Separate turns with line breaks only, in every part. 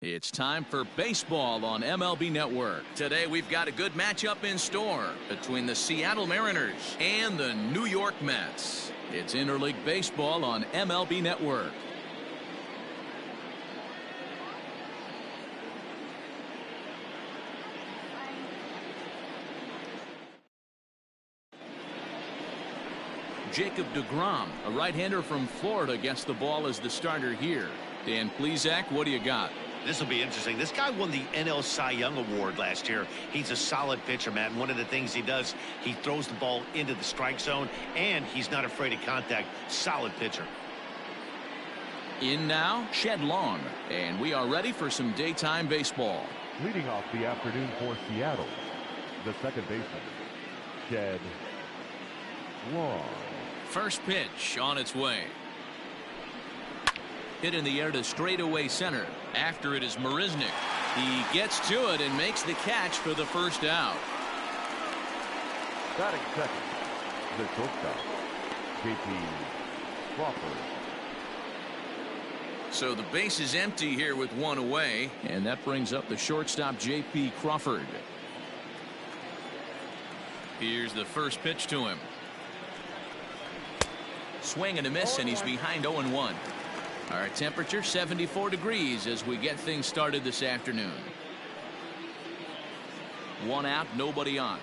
It's time for baseball on MLB Network. Today we've got a good matchup in store between the Seattle Mariners and the New York Mets. It's Interleague Baseball on MLB Network. Jacob deGrom, a right-hander from Florida, gets the ball as the starter here. Dan Plesac, what do you got?
This will be interesting. This guy won the NL Cy Young Award last year. He's a solid pitcher, Matt. And one of the things he does, he throws the ball into the strike zone, and he's not afraid of contact. Solid pitcher.
In now, Shed Long. And we are ready for some daytime baseball.
Leading off the afternoon for Seattle, the second baseman, Shed Long.
First pitch on its way. Hit in the air to straightaway center. After it is Marisnick. He gets to it and makes the catch for the first out.
Batting second, the shortstop, J.P. Crawford.
So the base is empty here with one away, and that brings up the shortstop, J.P. Crawford. Here's the first pitch to him. Swing and a miss, and he's behind 0-1. Our temperature 74 degrees as we get things started this afternoon. One out, nobody on.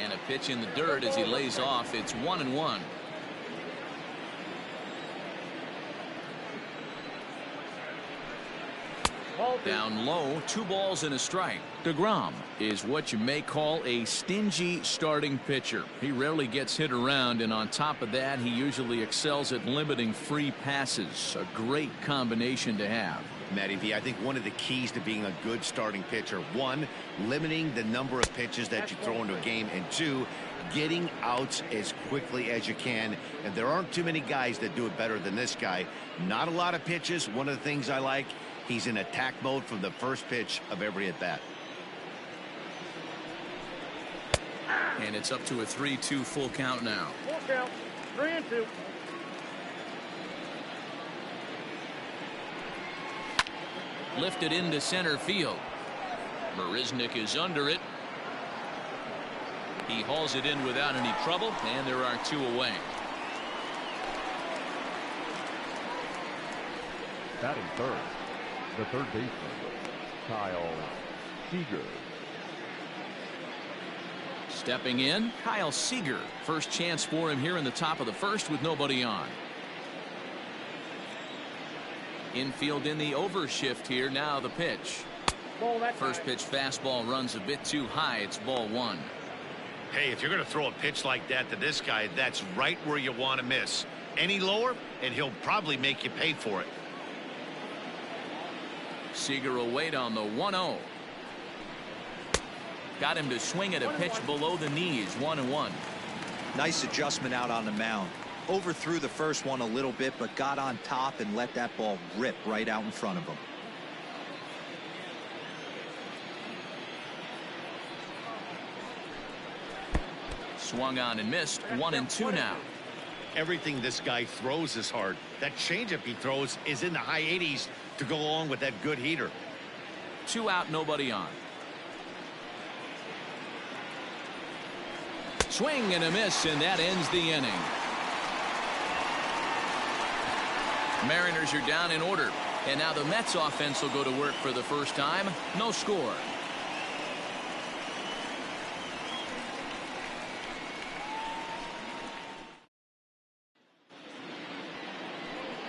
And a pitch in the dirt as he lays off. It's 1-1. Down low, 2 balls and a strike. deGrom is what you may call a stingy starting pitcher. He rarely gets hit around, and on top of that, he usually excels at limiting free passes. A great combination to have.
Matty V, I think one of the keys to being a good starting pitcher, one, limiting the number of pitches that you throw into a game, and two, getting outs as quickly as you can. And there aren't too many guys that do it better than this guy. Not a lot of pitches. One of the things I like, he's in attack mode from the first pitch of every at-bat.
And it's up to a 3-2 full count now.
Full count, 3-2.
Lifted into center field. Marisnick is under it. He hauls it in without any trouble, and there are 2 away.
Batting third, the third baseman, Kyle Seager.
Stepping in, Kyle Seager. First chance for him here in the top of the first with nobody on. Infield in the overshift here. Now the pitch. First pitch fastball runs a bit too high. It's ball 1.
Hey, if you're going to throw a pitch like that to this guy, that's right where you want to miss. Any lower, and he'll probably make you pay for it.
Seager will wait on the 1-0. Got him to swing at a pitch below the knees. 1-1.
Nice adjustment out on the mound. Overthrew the first one a little bit, but got on top and let that ball rip right out in front of him.
Swung on and missed. 1-2 now.
Everything this guy throws is hard. That changeup he throws is in the high 80s to go along with that good heater.
2 out, nobody on. Swing and a miss, and that ends the inning. Mariners are down in order, and now the Mets offense will go to work for the first time. No score.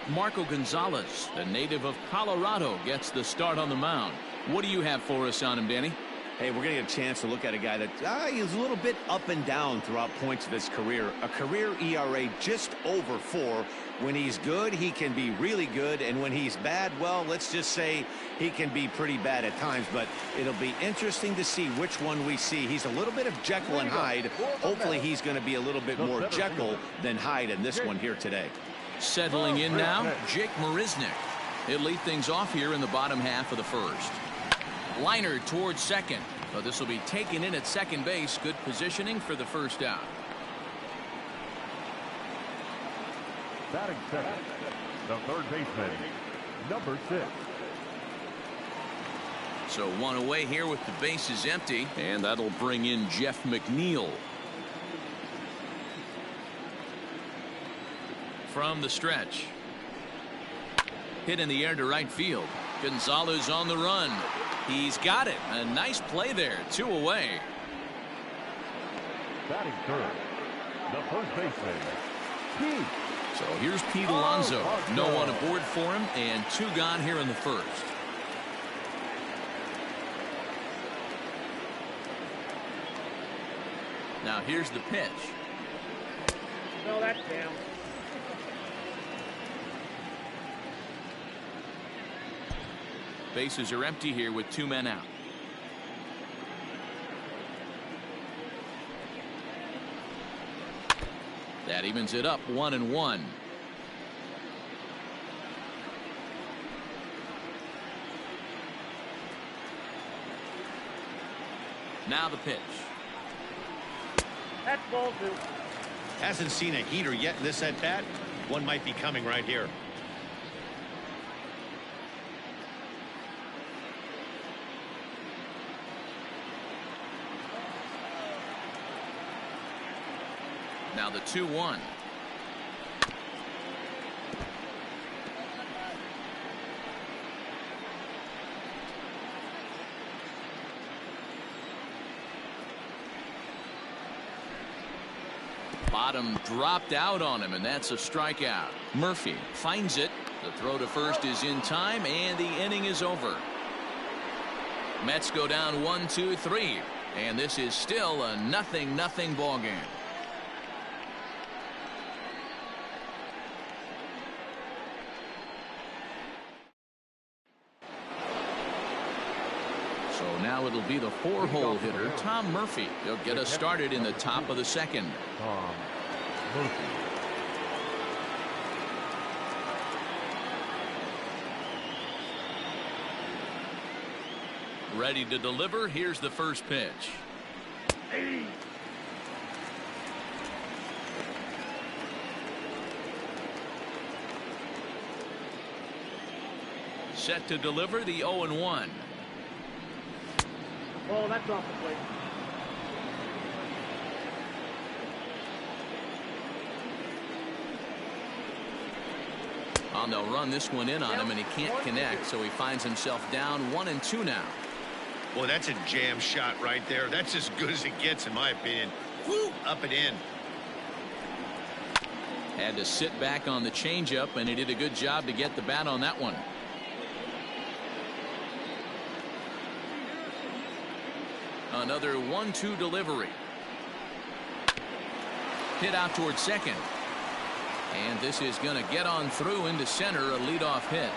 Marco Gonzalez, the native of Colorado, gets the start on the mound. What do you have for us on him, Danny?
Hey, we're going to get a chance to look at a guy that is a little bit up and down throughout points of his career. A career ERA just over 4. When he's good, he can be really good. And when he's bad, well, let's just say he can be pretty bad at times. But it'll be interesting to see which one we see. He's a little bit of Jekyll and Hyde. Hopefully he's going to be a little bit more Jekyll than Hyde in this one here today.
Settling in now, Jake Marisnick. He'll lead things off here in the bottom half of the first. Liner towards second, but this will be taken in at second base. Good positioning for the first out.
Batting second, the third baseman, number 6.
So one away here with the bases empty, and that'll bring in Jeff McNeil. From the stretch. Hit in the air to right field. Gonzalez on the run. He's got it. A nice play there. 2 away.
Batting third, the first baseman, Pete.
So here's Pete Alonso. No one aboard for him, and 2 gone here in the first. Now here's the pitch.
No, that's down.
Bases are empty here with 2 men out. That evens it up 1-1. Now the pitch.
That's ball 2.
Hasn't seen a heater yet in this at bat. One might be coming right here.
Now the 2-1. Bottom dropped out on him, and that's a strikeout. Murphy finds it. The throw to first is in time, and the inning is over. Mets go down 1-2-3, and this is still a 0-0 ball game. So now it'll be the 4-hole hitter, Tom Murphy. He'll get us started in the top of the second.
Tom Murphy.
Ready to deliver. Here's the first pitch. Set to deliver the 0-1.
Oh, that's off the plate.
Oh, they'll run this one in on him, and he can't connect, so he finds himself down 1-2 now.
Well, that's a jam shot right there. That's as good as it gets, in my opinion. Woo! Up and in.
Had to sit back on the changeup, and he did a good job to get the bat on that one. Another 1-2 delivery. Hit out towards second. And this is going to get on through into center, a leadoff hit.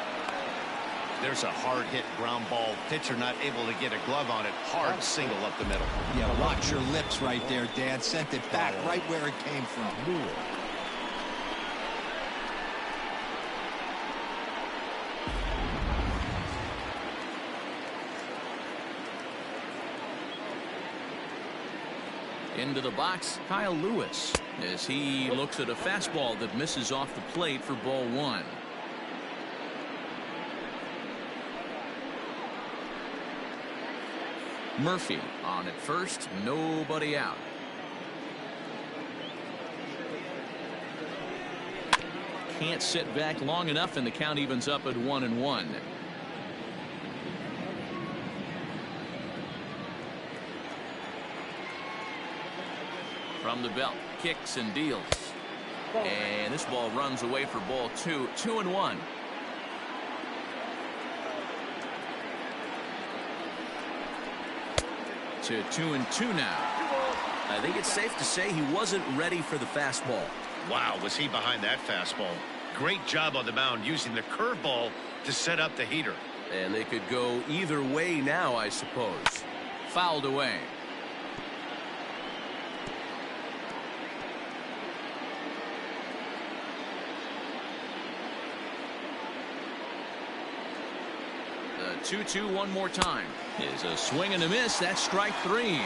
There's a hard hit ground ball. Pitcher not able to get a glove on it. Hard single up the middle.
Yeah, watch your lips right there, Dan. Sent it back right where it came from.
Into the box, Kyle Lewis, as he looks at a fastball that misses off the plate for ball 1. Murphy on at first, nobody out. Can't sit back long enough, and the count evens up at 1-1. From the belt, kicks and deals. And this ball runs away for ball 2. 2-1. To 2-2 now. I think it's safe to say he wasn't ready for the fastball.
Wow, was he behind that fastball. Great job on the mound using the curveball to set up the heater.
And they could go either way now, I suppose. Fouled away. The 2-2 one more time is a swing and a miss. That's strike 3.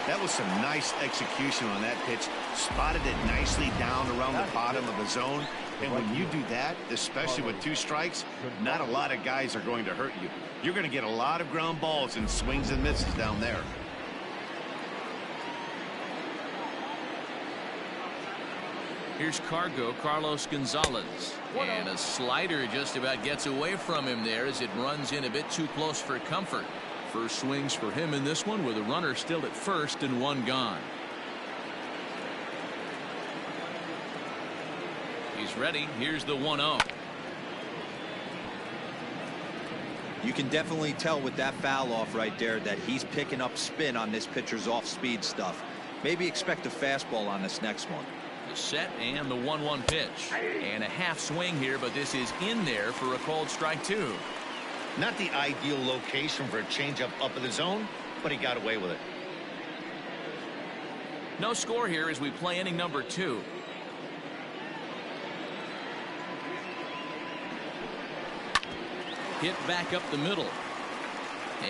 That was some nice execution on that pitch. Spotted it nicely down around the bottom of the zone. And when you do that, especially with 2 strikes, not a lot of guys are going to hurt you. You're going to get a lot of ground balls and swings and misses down there.
Here's Carlos Gonzalez. And a slider just about gets away from him there as it runs in a bit too close for comfort. First swings for him in this one with a runner still at first and 1 gone. He's ready. Here's the 1-0.
You can definitely tell with that foul off right there that he's picking up spin on this pitcher's off-speed stuff. Maybe expect a fastball on this next one.
The set and the 1-1 pitch. And a half swing here, but this is in there for a called strike 2.
Not the ideal location for a changeup up in the zone, but he got away with it.
No score here as we play inning number 2. Hit back up the middle.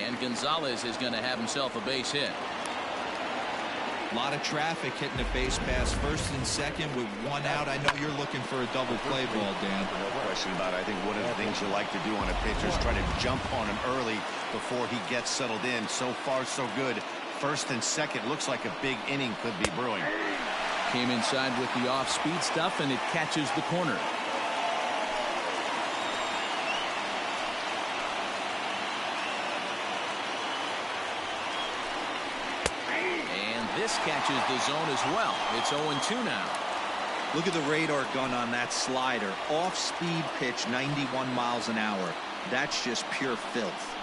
And Gonzalez is going to have himself a base hit.
A lot of traffic hitting the base pass first and second with 1 out. I know you're looking for a double play ball, Dan.
No question about it. I think one of the things you like to do on a pitcher is try to jump on him early before he gets settled in. So far, so good. First and second looks like a big inning could be brewing.
Came inside with the off-speed stuff, and it catches the corner. This catches the zone as well. It's 0-2 now.
Look at the radar gun on that slider. Off-speed pitch, 91 miles an hour. That's just pure filth.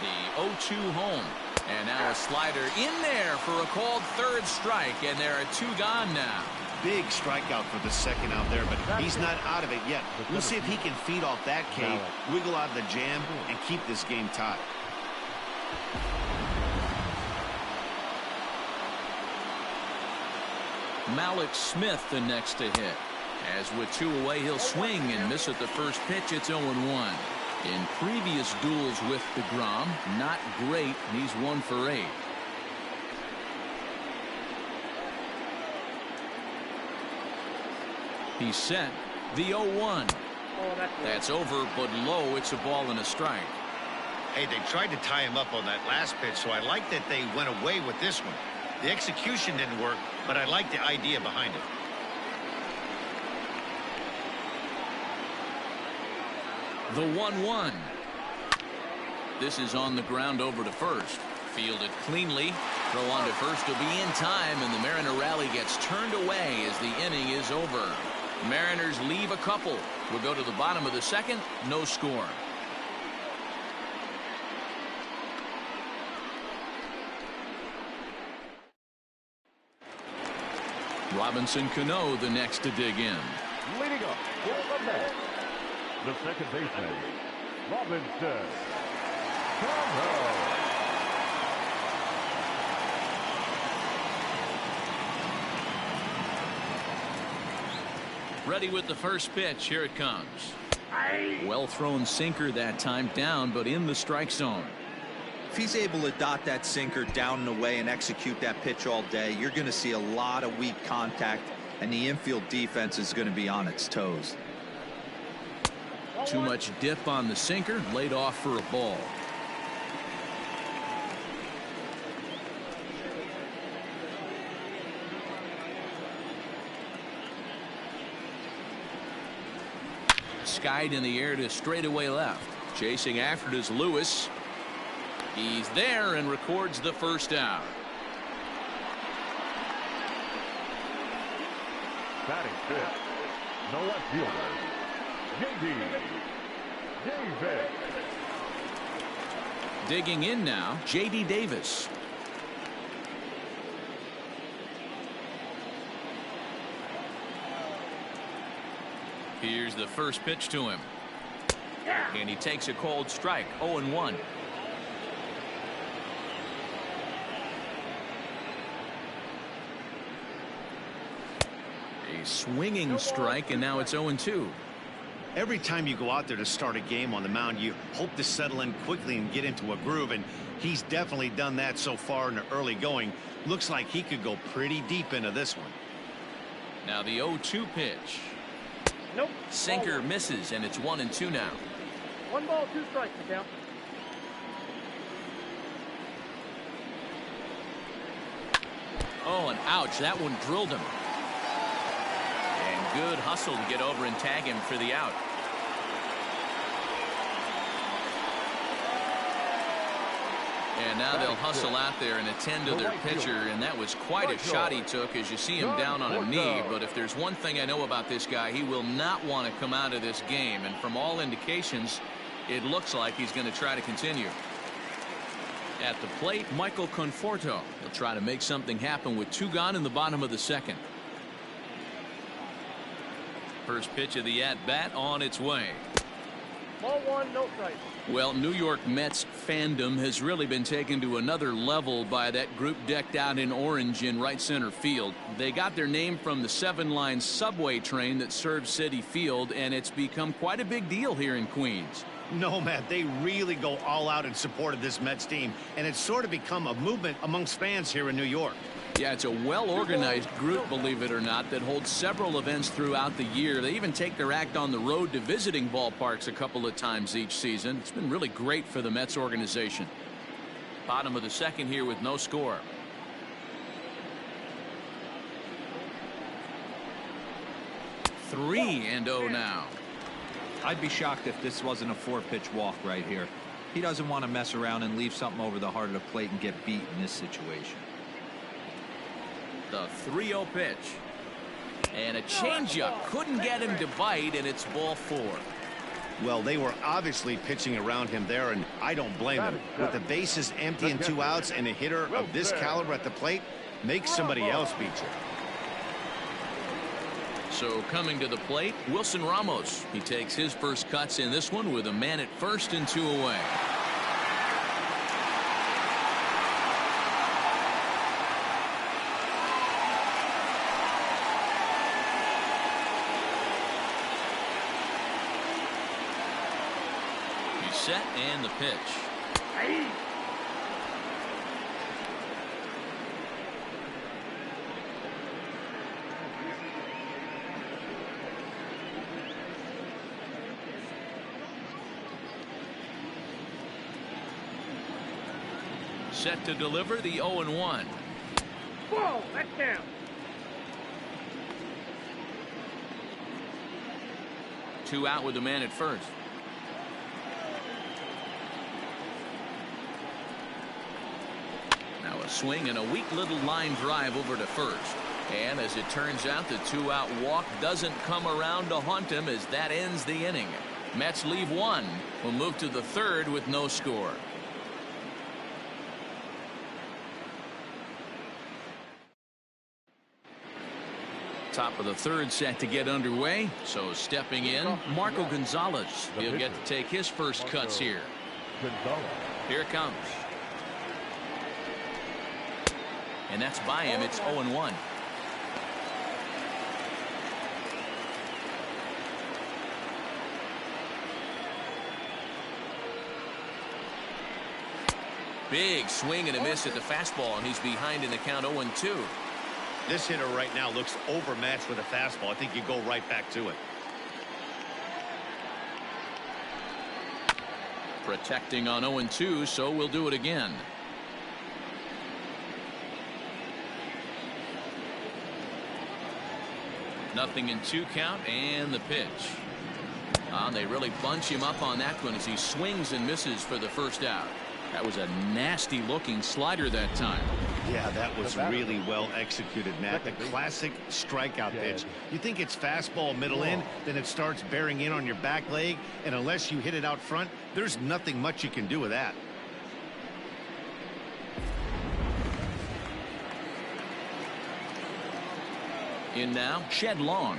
The 0-2 home. And now a slider in there for a called third strike. And there are 2 gone now.
Big strikeout for the second out there, but he's not out of it yet. We'll see if he can feed off that K, wiggle out of the jam, and keep this game tied.
Malik Smith the next to hit. As with 2 away, he'll swing and miss at the first pitch. It's 0-1. In previous duels with DeGrom, not great. He's 1 for 8. He's set. The 0-1. That's over, but low. It's a ball and a strike.
Hey, they tried to tie him up on that last pitch, so I like that they went away with this one. The execution didn't work, but I like the idea behind it.
The 1-1. This is on the ground over to first. Fielded cleanly. Throw on to first will be in time, and the Mariner rally gets turned away as the inning is over. Mariners leave a couple. We'll go to the bottom of the second. No score. Robinson Cano the next to dig in.
Leading up for the Mets, the second baseman, Robinson Cano.
Ready with the first pitch. Here it comes. Well thrown sinker that time, down but in the strike zone.
If he's able to dot that sinker down and away and execute that pitch all day, you're going to see a lot of weak contact, and the infield defense is going to be on its toes.
Too much dip on the sinker, laid off for a ball. Skied in the air to straightaway left. Chasing after it is Lewis. He's there and records the first out.
Batting fifth, the left fielder, J.D. Davis.
Digging in now, J.D. Davis. Here's the first pitch to him. And he takes a cold strike. 0-1. A swinging strike, and now it's 0-2.
Every time you go out there to start a game on the mound, you hope to settle in quickly and get into a groove, and he's definitely done that so far in the early going. Looks like he could go pretty deep into this one.
Now the 0-2 pitch.
Nope.
Sinker misses, and it's 1-2 now.
1 ball, 2 strikes, the count.
Oh, and ouch, that one drilled him. And good hustle to get over and tag him for the out. And now they'll hustle out there and attend to their pitcher, and that was quite a shot he took as you see him down on a knee. But if there's one thing I know about this guy, he will not want to come out of this game, and from all indications it looks like he's going to try to continue. At the plate, Michael Conforto will try to make something happen with 2 gone in the bottom of the second. First pitch of the at-bat on its way.
Ball 1, no strike.
Well, New York Mets fandom has really been taken to another level by that group decked out in orange in right center field. They got their name from the 7-line subway train that serves Citi Field, and it's become quite a big deal here in Queens.
No, Matt, they really go all out in support of this Mets team, and it's sort of become a movement amongst fans here in New York.
Yeah, it's a well-organized group, believe it or not, that holds several events throughout the year. They even take their act on the road to visiting ballparks a couple of times each season. It's been really great for the Mets organization. Bottom of the second here with no score. 3-0 now.
I'd be shocked if this wasn't a 4-pitch walk right here. He doesn't want to mess around and leave something over the heart of the plate and get beat in this situation.
The 3-0 pitch. And a changeup. Couldn't get him to bite, and it's ball 4.
Well, they were obviously pitching around him there, and I don't blame them. With the bases empty and 2 outs and a hitter of this caliber at the plate, make somebody else beat you.
So coming to the plate, Wilson Ramos. He takes his first cuts in this one with a man at first and 2 away. He's set and the pitch. Set to deliver the 0-1.
Whoa, that's down.
Two out with the man at first. Now a swing and a weak little line drive over to first. And as it turns out, the 2-out walk doesn't come around to haunt him as that ends the inning. Mets leave 1. We'll move to the 3rd with no score. Top of the 3rd set to get underway. So stepping in, Marco Gonzalez. He'll get to take his first cuts here. Here it comes. And that's by him. It's 0-1. Big swing and a miss at the fastball, and he's behind in the count 0-2.
This hitter right now looks overmatched with a fastball. I think you go right back to it.
Protecting on 0-2, so we'll do it again. Nothing in 2 count, and the pitch. They really bunch him up on that one as he swings and misses for the first out. That was a nasty looking slider that time.
Yeah, that was really well executed, Matt. The classic strikeout pitch. You think it's fastball middle in, then it starts bearing in on your back leg, and unless you hit it out front, there's nothing much you can do with that.
In now, Shed Long.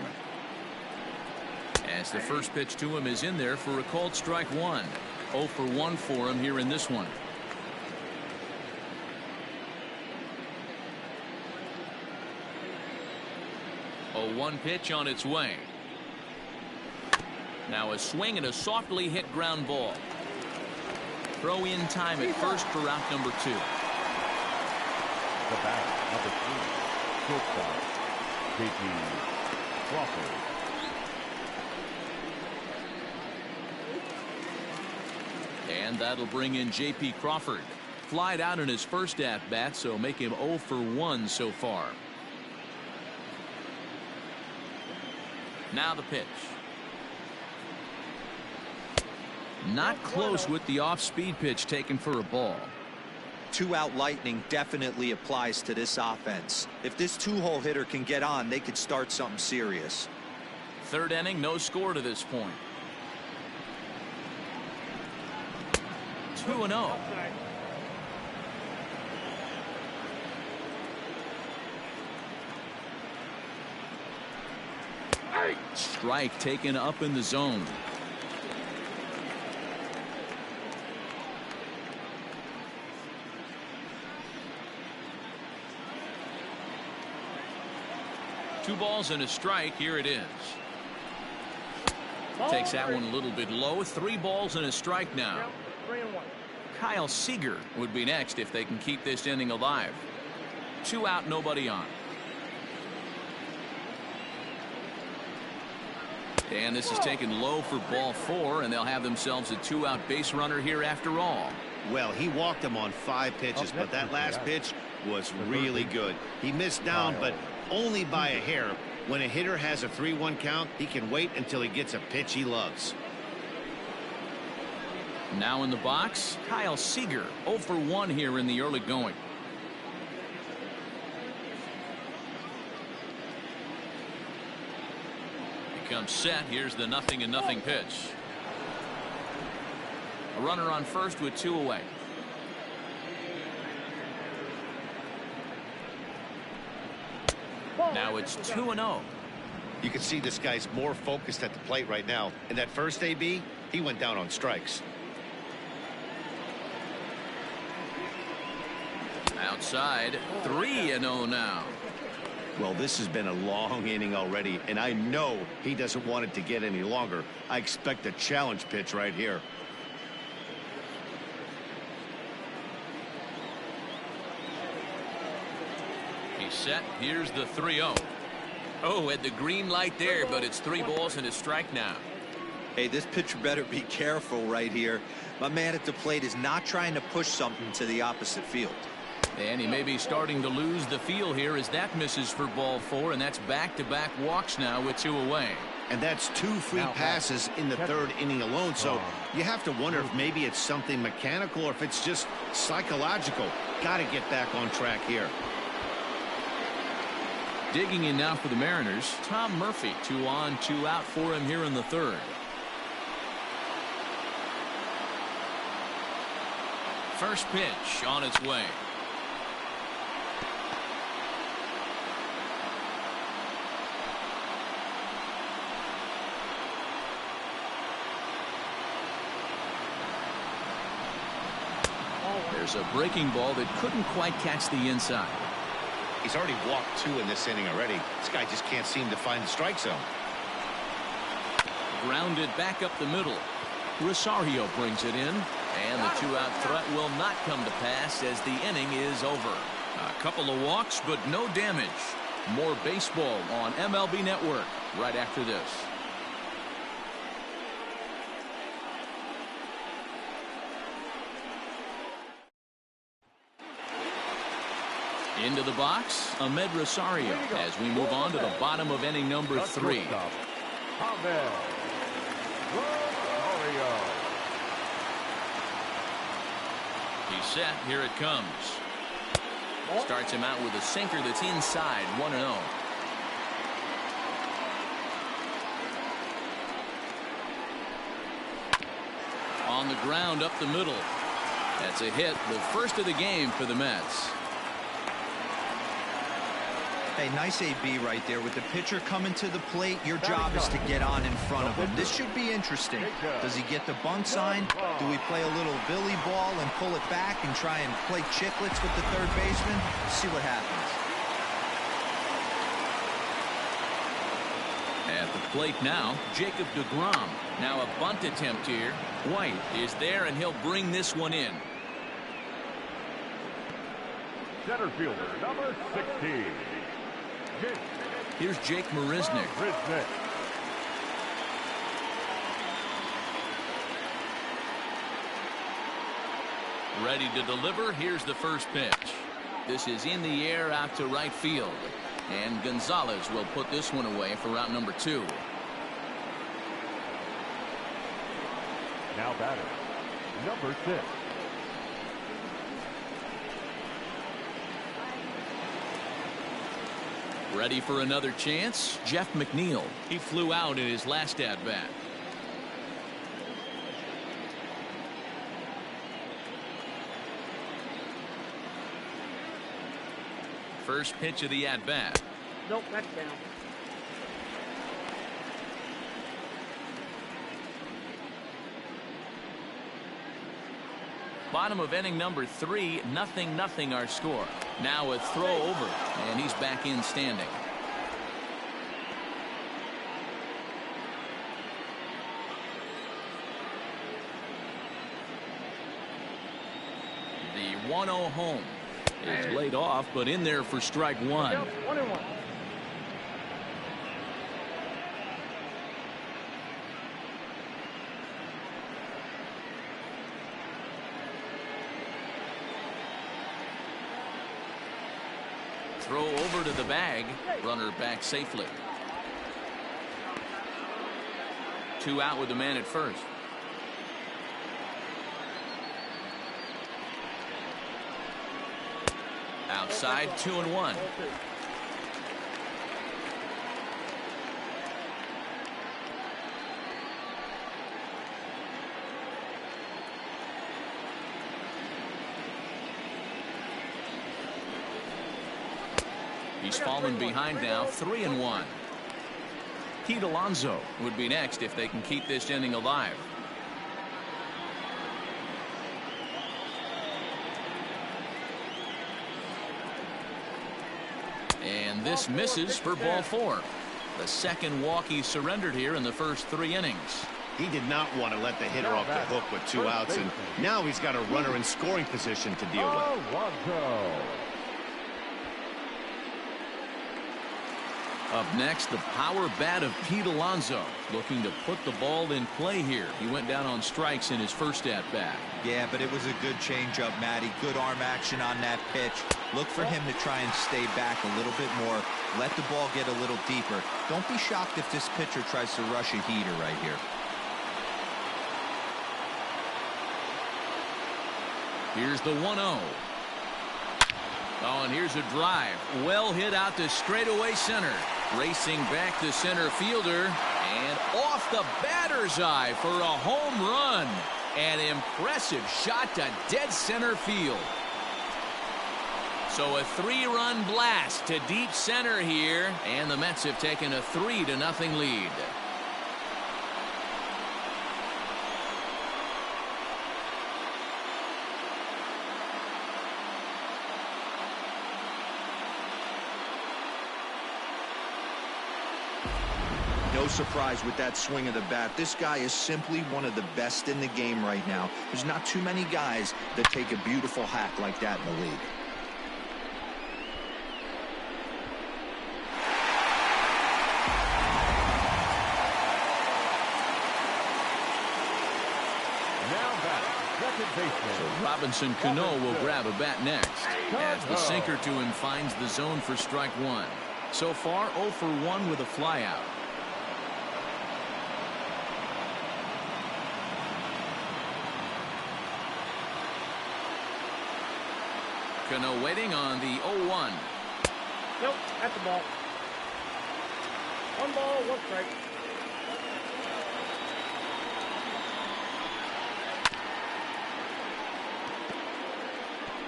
As the first pitch to him is in there for a called strike 1. 0 for 1 for him here in this one. A 1 pitch on its way. Now a swing and a softly hit ground ball. Throw in time at first for out number 2.
The bat, number 3, shortstop, J.P. Crawford.
And that'll bring in J.P. Crawford. Flied out in his first at-bat, so make him 0 for 1 so far. Now the pitch. Not close with the off-speed pitch taken for a ball.
2-out lightning definitely applies to this offense. If this 2-hole hitter can get on, they could start something serious.
Third inning, no score to this point. 2-0. Strike taken up in the zone. Two balls and a strike. Here it is. Takes that one a little bit low. 3 balls and a strike now.
3-1.
Kyle Seager would be next if they can keep this inning alive. 2 out, nobody on. And this is taken low for ball 4, and they'll have themselves a 2-out base runner here after all.
Well, he walked him on 5 pitches, but that last pitch was really good. He missed down, but only by a hair. When a hitter has a 3-1 count, he can wait until he gets a pitch he loves.
Now in the box, Kyle Seager, 0 for 1 here in the early going. Comes set. Here's the 0-0 pitch. A runner on first with 2 away. Now it's 2-0.
You can see this guy's more focused at the plate right now. And that first AB, he went down on strikes.
Outside, 3-0 now.
Well, this has been a long inning already, and I know he doesn't want it to get any longer. I expect a challenge pitch right here.
He's set. Here's the 3-0. Oh, at the green light there, but it's 3 balls and a strike now.
Hey, this pitcher better be careful right here. My man at the plate is not trying to push something to the opposite field.
And he may be starting to lose the feel here as that misses for ball 4, and that's back-to-back walks now with 2 away.
And that's 2 free passes in the 3rd inning alone, so you have to wonder if maybe it's something mechanical or if it's just psychological. Got to get back on track here.
Digging in now for the Mariners, Tom Murphy. 2 on, 2 out for him here in the 3rd. First pitch on its way. There's a breaking ball that couldn't quite catch the inside.
He's already walked 2 in this inning already. This guy just can't seem to find the strike zone.
Grounded back up the middle. Rosario brings it in, and the 2-out threat will not come to pass as the inning is over. A couple of walks, but no damage. More baseball on MLB Network right after this. Into the box, Amed Rosario, as we move on to the bottom of inning number 3.
Amed Rosario.
He's set. Here it comes. Starts him out with a sinker that's inside. 1-0. On the ground up the middle. That's a hit, the first of the game for the Mets.
Hey, nice AB right there. With the pitcher coming to the plate, your job is to get on in front of him. This should be interesting. Does he get the bunt sign? Do we play a little Billy ball and pull it back and try and play chicklets with the 3rd baseman? See what happens.
At the plate now, Jacob deGrom. Now a bunt attempt here. White is there, and he'll bring this one in.
Center fielder, number 16.
Here's Jake Marisnick. Ready to deliver. Here's the first pitch. This is in the air out to right field. And Gonzalez will put this one away for route number 2.
Now batter, number 6.
Ready for another chance? Jeff McNeil. He flew out in his last at-bat. First pitch of the at-bat.
Nope, that's down.
Bottom of inning number 3, 0-0 our score. Now a throw over, and he's back in standing. The 1-0 home is laid off, but in there for strike 1.
1-1.
Throw over to the bag. Runner back safely. 2 out with the man at first. Outside, 2-1. He's fallen behind now, 3-1. Pete Alonso would be next if they can keep this inning alive. And this misses for ball 4. The second walk he surrendered here in the first 3 innings.
He did not want to let the hitter off the hook with 2 outs, and now he's got a runner in scoring position to deal with.
Up next, the power bat of Pete Alonso, looking to put the ball in play here. He went down on strikes in his first at-bat.
Yeah, but it was a good changeup, Matty. Good arm action on that pitch. Look for him to try and stay back a little bit more. Let the ball get a little deeper. Don't be shocked if this pitcher tries to rush a heater right here.
Here's the 1-0. Oh, and here's a drive. Well hit out to straightaway center. Racing back to center fielder. And off the batter's eye for a home run. An impressive shot to dead center field. So a 3-run blast to deep center here. And the Mets have taken a 3-0 lead.
No surprise with that swing of the bat. This guy is simply one of the best in the game right now. There's not too many guys that take a beautiful hack like that in the league.
So Robinson Cano will grab a bat next. As the sinker to him finds the zone for strike 1. So far 0 for 1 with a flyout. Cano waiting on the 0-1.
Nope, that's the ball. 1 ball, 1 strike.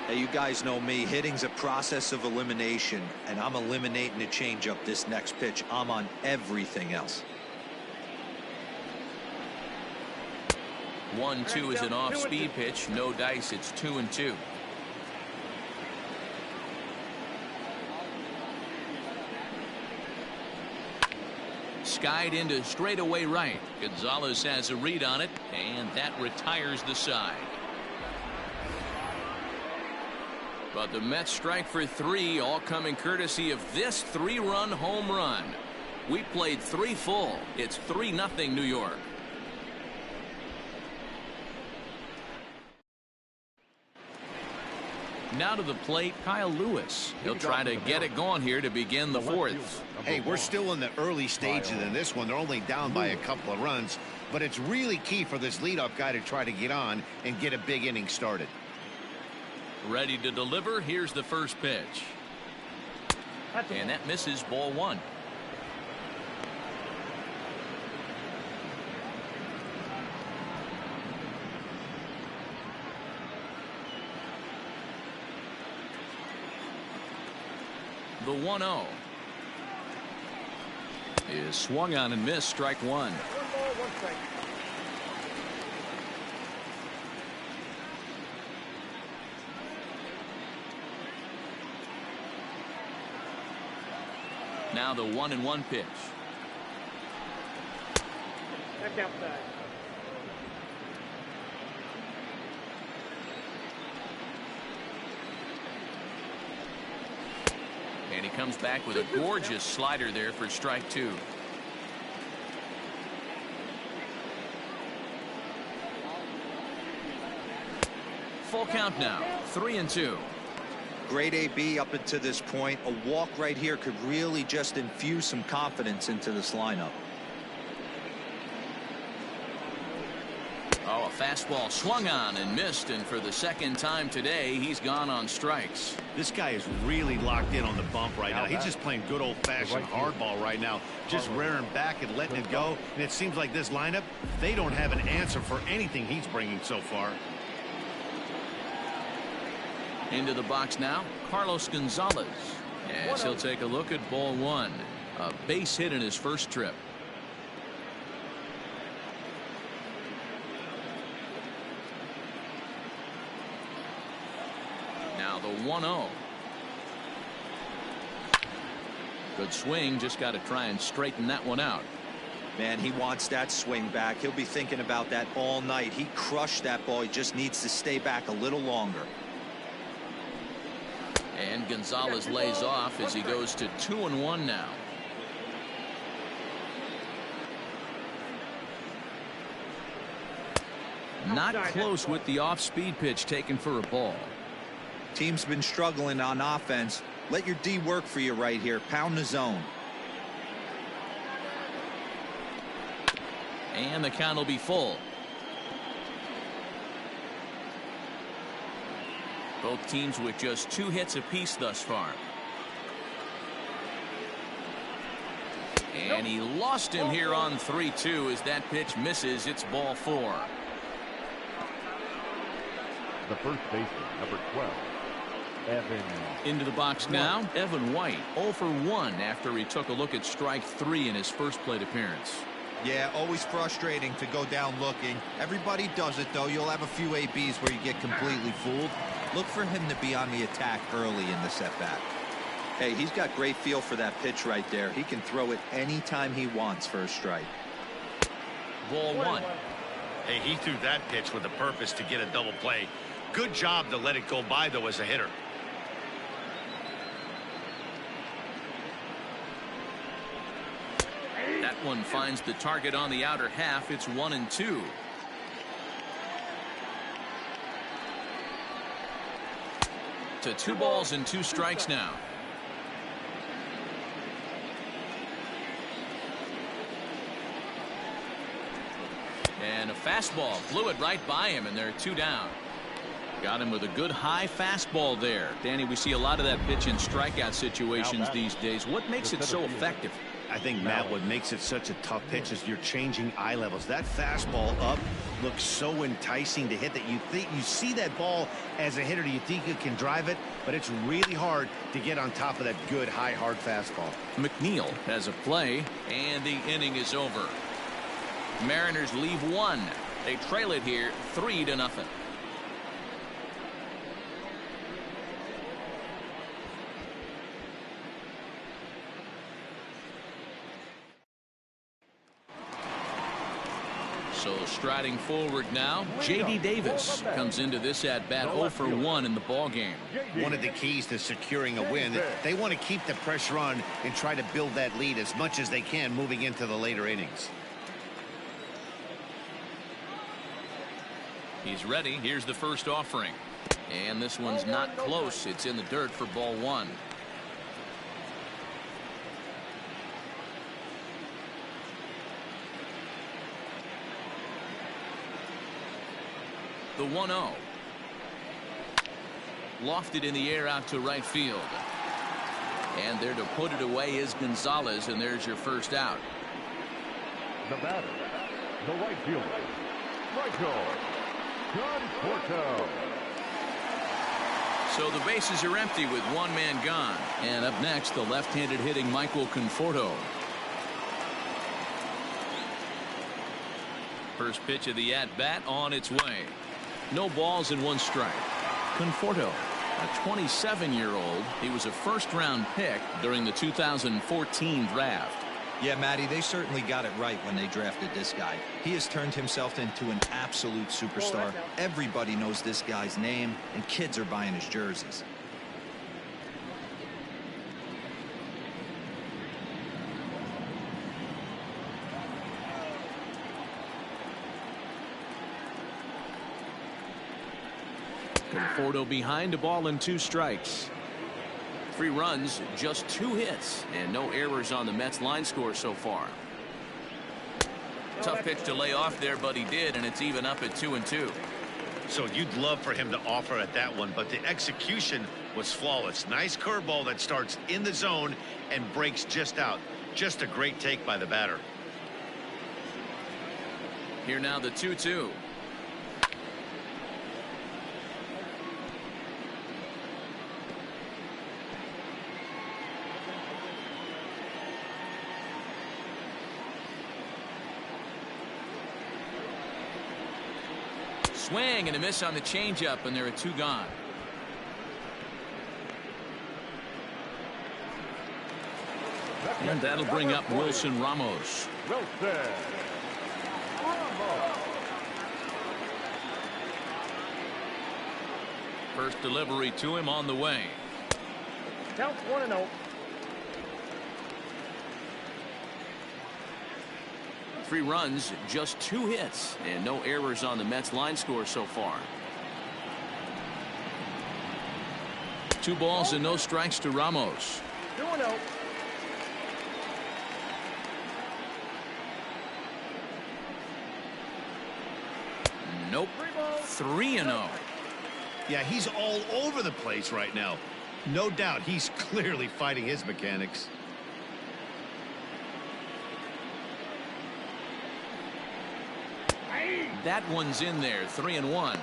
Hey, you guys know me. Hitting's a process of elimination, and I'm eliminating the changeup this next pitch. I'm on everything else.
1-2 is an off-speed pitch. No dice. It's 2-2. skied into straightaway right. Gonzalez has a read on it, and that retires the side. But the Mets strike for 3, all coming courtesy of this 3-run home run. We played 3 full. It's 3-0 New York. Now to the plate, Kyle Lewis. He'll try to get it going here to begin the 4th.
Hey, we're still in the early stages in this one. They're only down by a couple of runs, but it's really key for this leadoff guy to try to get on and get a big inning started.
Ready to deliver. Here's the first pitch. And that misses, ball 1. The 1-0 is swung on and missed, strike 1.
1 ball, 1 strike.
Now the 1-1 pitch.
That's outside.
And he comes back with a gorgeous slider there for strike 2. Full count now, 3-2.
Great AB up until this point. A walk right here could really just infuse some confidence into this lineup.
Oh, a fastball swung on and missed, and for the second time today, he's gone on strikes.
This guy is really locked in on the bump right now. He's just playing good old-fashioned hardball right now, just rearing back and letting it go. And it seems like this lineup, they don't have an answer for anything he's bringing so far.
Into the box now, Carlos Gonzalez. As he'll take a look at ball 1. A base hit in his first trip. Now the 1-0. Good swing, just got to try and straighten that one out.
Man, he wants that swing back. He'll be thinking about that all night. He crushed that ball. He just needs to stay back a little longer.
And Gonzalez lays off as he goes to 2-1 now. Not close with the off-speed pitch taken for a ball.
Team's been struggling on offense. Let your D work for you right here. Pound the zone.
And the count will be full. Both teams with just 2 hits apiece thus far. And he lost him here on 3-2 as that pitch misses. It's ball 4.
The first baseman, number 12, Evan.
Into the box now, Evan White, 0 for 1 after he took a look at strike 3 in his first plate appearance.
Yeah, always frustrating to go down looking. Everybody does it, though. You'll have a few ABs where you get completely fooled. Look for him to be on the attack early in the setback. Hey, he's got great feel for that pitch right there. He can throw it anytime he wants for a strike.
Ball 1.
Hey, he threw that pitch with a purpose to get a double play. Good job to let it go by, though, as a hitter.
That one finds the target on the outer half. It's 1-2. To 2 balls and 2 strikes now. And a fastball blew it right by him, and they're 2 down. Got him with a good high fastball there. Danny, we see a lot of that pitch in strikeout situations these days. What makes it so effective?
I think, Matt, what makes it such a tough pitch is you're changing eye levels. That fastball up looks so enticing to hit that you see that ball as a hitter. You think you can drive it, but it's really hard to get on top of that good high hard fastball.
McNeil has a play, and the inning is over. Mariners leave 1. They trail it here 3-0. So striding forward now, J.D. Davis comes into this at-bat 0 for 1 in the ballgame.
One of the keys to securing a win, they want to keep the pressure on and try to build that lead as much as they can moving into the later innings.
He's ready. Here's the first offering. And this one's not close. It's in the dirt for ball 1. The 1-0. Lofted in the air out to right field. And there to put it away is Gonzalez, and there's your first out.
The batter, the right fielder, Michael Conforto.
So the bases are empty with one man gone. And up next, the left-handed hitting Michael Conforto. First pitch of the at-bat on its way. No balls and 1 strike. Conforto, a 27-year-old. He was a first-round pick during the 2014 draft.
Yeah, Matty, they certainly got it right when they drafted this guy. He has turned himself into an absolute superstar. Everybody knows this guy's name, and kids are buying his jerseys.
Conforto behind, a ball and 2 strikes. 3 runs, just 2 hits, and no errors on the Mets line score so far. Tough pitch to lay off there, but he did, and it's even up at 2-2.
So you'd love for him to offer at that one, but the execution was flawless. Nice curveball that starts in the zone and breaks just out. Just a great take by the batter.
Here now the 2-2. Swing and a miss on the changeup, and there are 2 gone. And that'll bring up Wilson Ramos. First delivery to him on the way.
Counts 1-0.
3 runs, just 2 hits, and no errors on the Mets line score so far. 2 balls and no strikes to Ramos.
2-0.
Nope. 3-0.
Yeah, he's all over the place right now. No doubt he's clearly fighting his mechanics.
That one's in there. 3-1.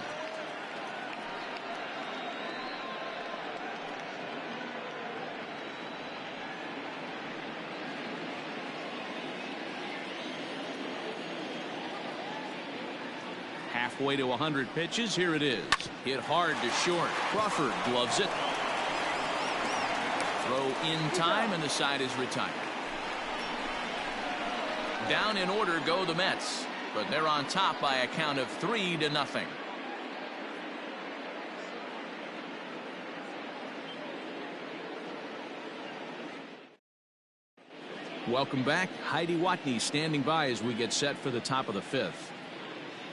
Halfway to 100 pitches. Here it is. Hit hard to short. Crawford gloves it. Throw in time, and the side is retired. Down in order go the Mets, but they're on top by a count of 3-0. Welcome back. Heidi Watney standing by as we get set for the top of the 5th.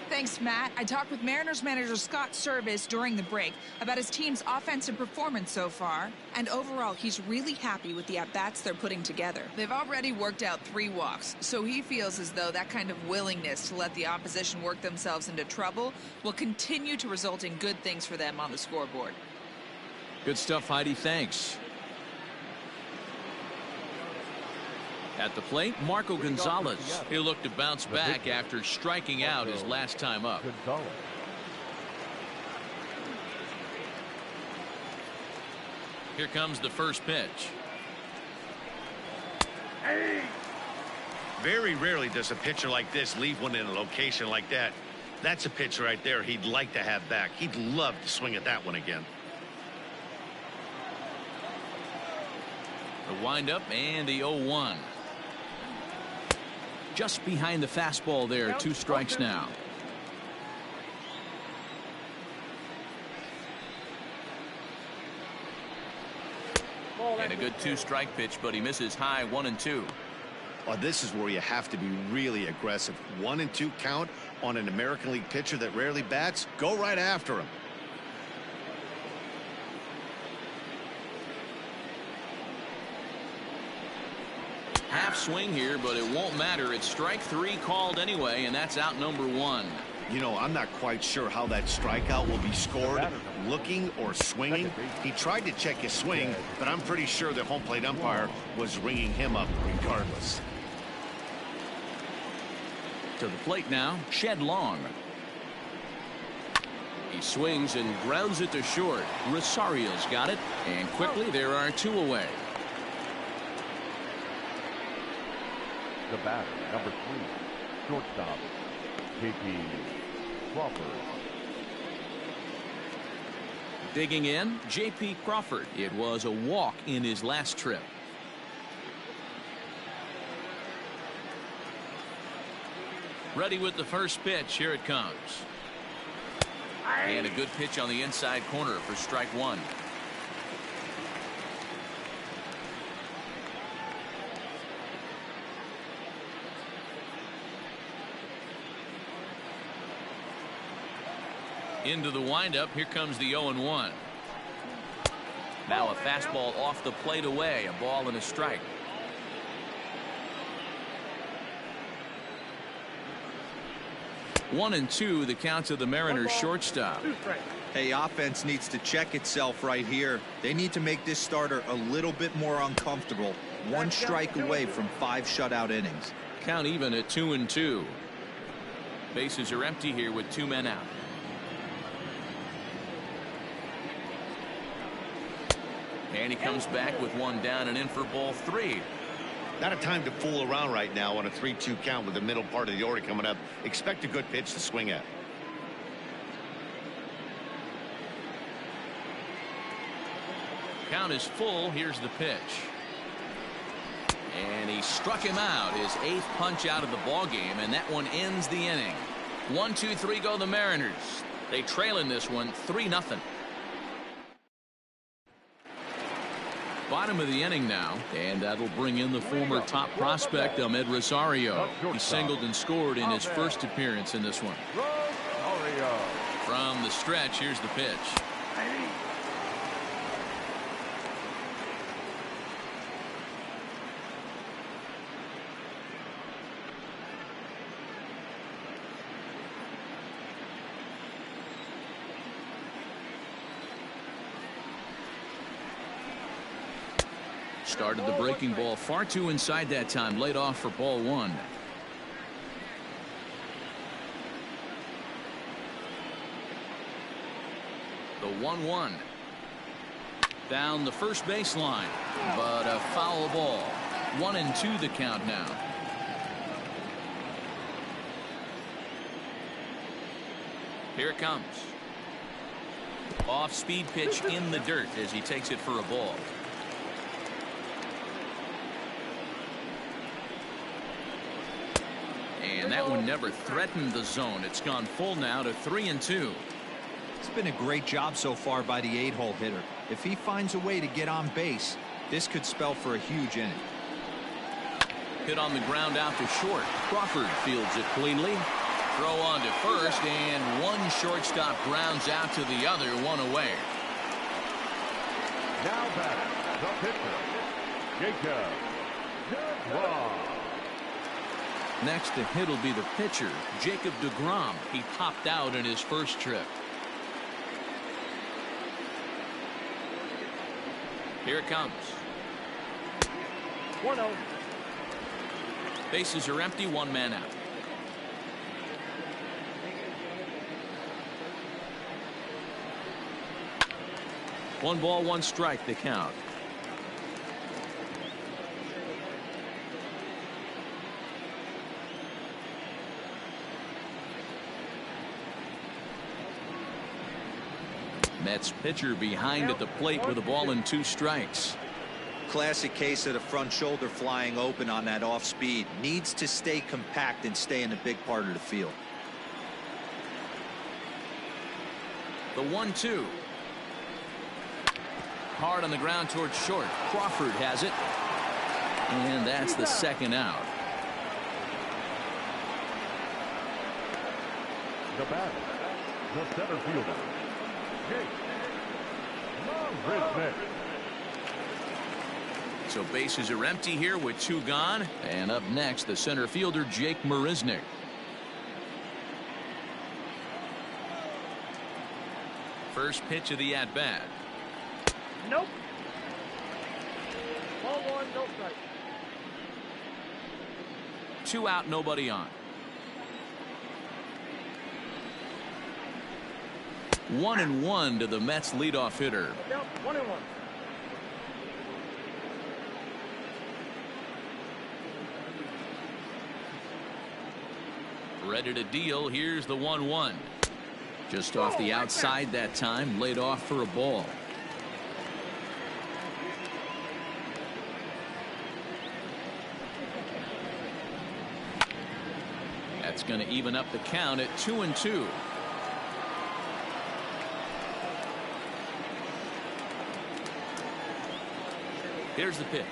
Thanks, Matt. I talked with Mariners manager Scott Service during the break about his team's offensive performance so far, and overall he's really happy with the at-bats they're putting together. They've already worked out 3 walks, so he feels as though that kind of willingness to let the opposition work themselves into trouble will continue to result in good things for them on the scoreboard.
Good stuff, Heidi. Thanks. At the plate, Marco Gonzalez. He'll look to bounce back after striking out his last time up. Here comes the first pitch.
Very rarely does a pitcher like this leave one in a location like that. That's a pitch right there he'd like to have back. He'd love to swing at that one again.
The windup and the 0-1. Just behind the fastball there. 2 strikes now. And a good 2-strike pitch, but he misses high. 1-2.
Oh, this is where you have to be really aggressive. 1-2 count on an American League pitcher that rarely bats. Go right after him.
Half swing here, but it won't matter. It's strike 3 called anyway, and that's out number 1.
You know, I'm not quite sure how that strikeout will be scored, looking or swinging. He tried to check his swing, but I'm pretty sure the home plate umpire was ringing him up regardless.
To the plate now, Shed Long. He swings and grounds it to short. Rosario's got it, and quickly there are 2 away.
The batter, number 3, shortstop, J.P. Crawford.
Digging in, J.P. Crawford. It was a walk in his last trip. Ready with the first pitch. Here it comes. And a good pitch on the inside corner for strike 1. Into the windup. Here comes the 0-1. Now a fastball off the plate away. A ball and a strike. One and two, the count to the Mariners shortstop.
Hey, offense needs to check itself right here. They need to make this starter a little bit more uncomfortable. 1 strike away from 5 shutout innings.
Count even at 2-2. Bases are empty here with 2 men out. And he comes back with 1 down and in for ball 3.
Not a time to fool around right now on a 3-2 count with the middle part of the order coming up. Expect a good pitch to swing at.
Count is full. Here's the pitch. And he struck him out. His 8th punch out of the ball game, and that one ends the inning. 1-2-3 go the Mariners. They trail in this one 3-0. Bottom of the inning now, and that'll bring in the former top prospect Amed Rosario. He singled and scored in his first appearance in this one. From the stretch, here's the pitch. Started the breaking ball far too inside that time. Laid off for ball 1. The 1-1. Down the first baseline, but a foul ball. 1-2 the count now. Here it comes. Off speed pitch in the dirt as he takes it for a ball. And that one never threatened the zone. It's gone full now to 3-2.
It's been a great job so far by the 8-hole hitter. If he finds a way to get on base, this could spell for a huge inning.
Hit on the ground out to short. Crawford fields it cleanly. Throw on to first, and one shortstop grounds out to the other, 1 away.
Now back, the pitcher, Jacob DeGrom.
Next to hit will be the pitcher, Jacob DeGrom. He popped out in his first trip. Here it comes.
1-0.
Bases are empty, 1 man out. One ball, 1 strike, the count. Mets pitcher behind at the plate with a ball and 2 strikes.
Classic case of the front shoulder flying open on that off speed. Needs to stay compact and stay in the big part of the field.
The 1-2. Hard on the ground towards short. Crawford has it. And that's the second out.
The batter, the center fielder, Jake Marisnick.
So bases are empty here with 2 gone. And up next, the center fielder, Jake Marisnick. First pitch of the at-bat.
Nope. Ball 1, no strike.
2 out, nobody on. 1-1 to the Mets leadoff hitter.
Down 1-1.
Ready to deal. Here's the 1-1. Just off the outside that time, laid off for a ball. That's going to even up the count at 2-2. Here's the pitch.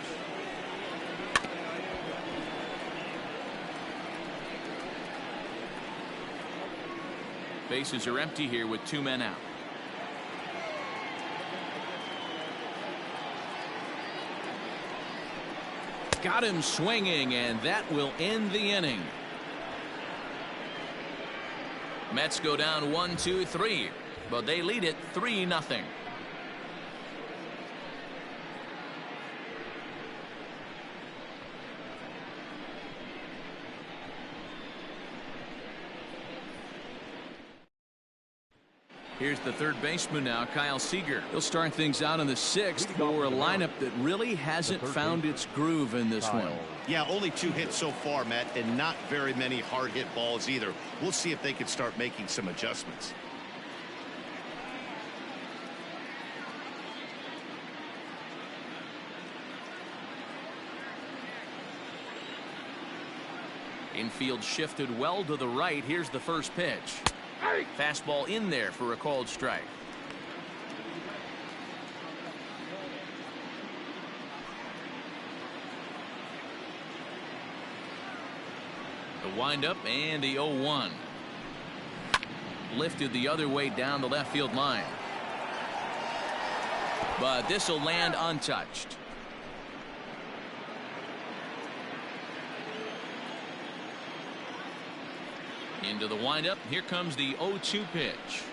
Bases are empty here with 2 men out. Got him swinging, and that will end the inning. Mets go down 1-2-3, but they lead it 3-0. Here's the third baseman now, Kyle Seager. He'll start things out in the 6th for a lineup that really hasn't found its groove in this one.
Yeah, only 2 hits so far, Matt, and not very many hard hit balls either. We'll see if they can start making some adjustments.
Infield shifted well to the right. Here's the first pitch. Fastball in there for a called strike. The windup and the 0-1. Lifted the other way down the left field line. But this will land untouched. Into the windup. Here comes the 0-2 pitch.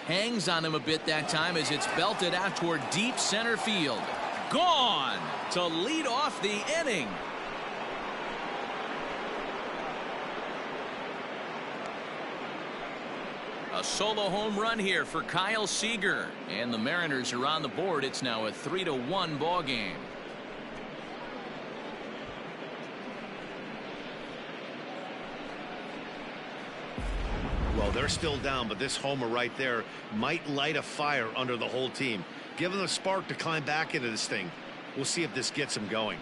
Hangs on him a bit that time as it's belted out toward deep center field. Gone to lead off the inning. A solo home run here for Kyle Seager. And the Mariners are on the board. It's now a 3-1 ball game.
Well, they're still down, but this homer right there might light a fire under the whole team. Give them a spark to climb back into this thing. We'll see if this gets them going.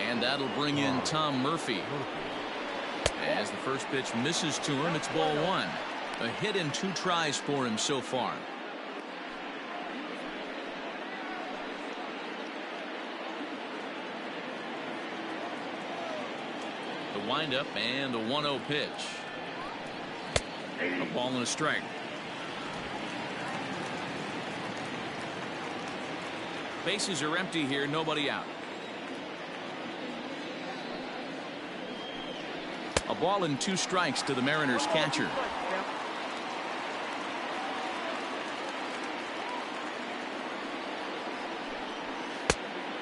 And that'll bring in Tom Murphy. As the first pitch misses to him, it's ball 1. A hit in 2 tries for him so far. The windup and the 1-0 pitch. A ball and a strike. Bases are empty here, nobody out. A ball and 2 strikes to the Mariners catcher.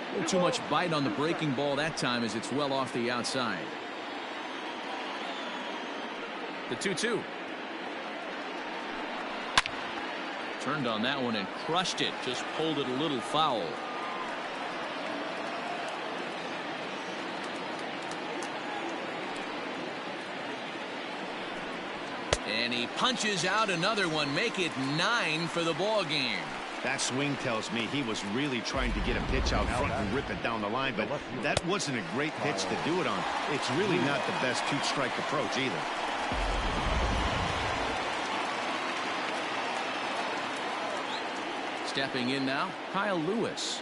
A little too much bite on the breaking ball that time as it's well off the outside. The 2-2. Turned on that one and crushed it. Just pulled it a little foul. And he punches out another one. Make it 9 for the ball game.
That swing tells me he was really trying to get a pitch out front and rip it down the line, but that wasn't a great pitch to do it on. It's really not the best two-strike approach either.
Stepping in now, Kyle Lewis.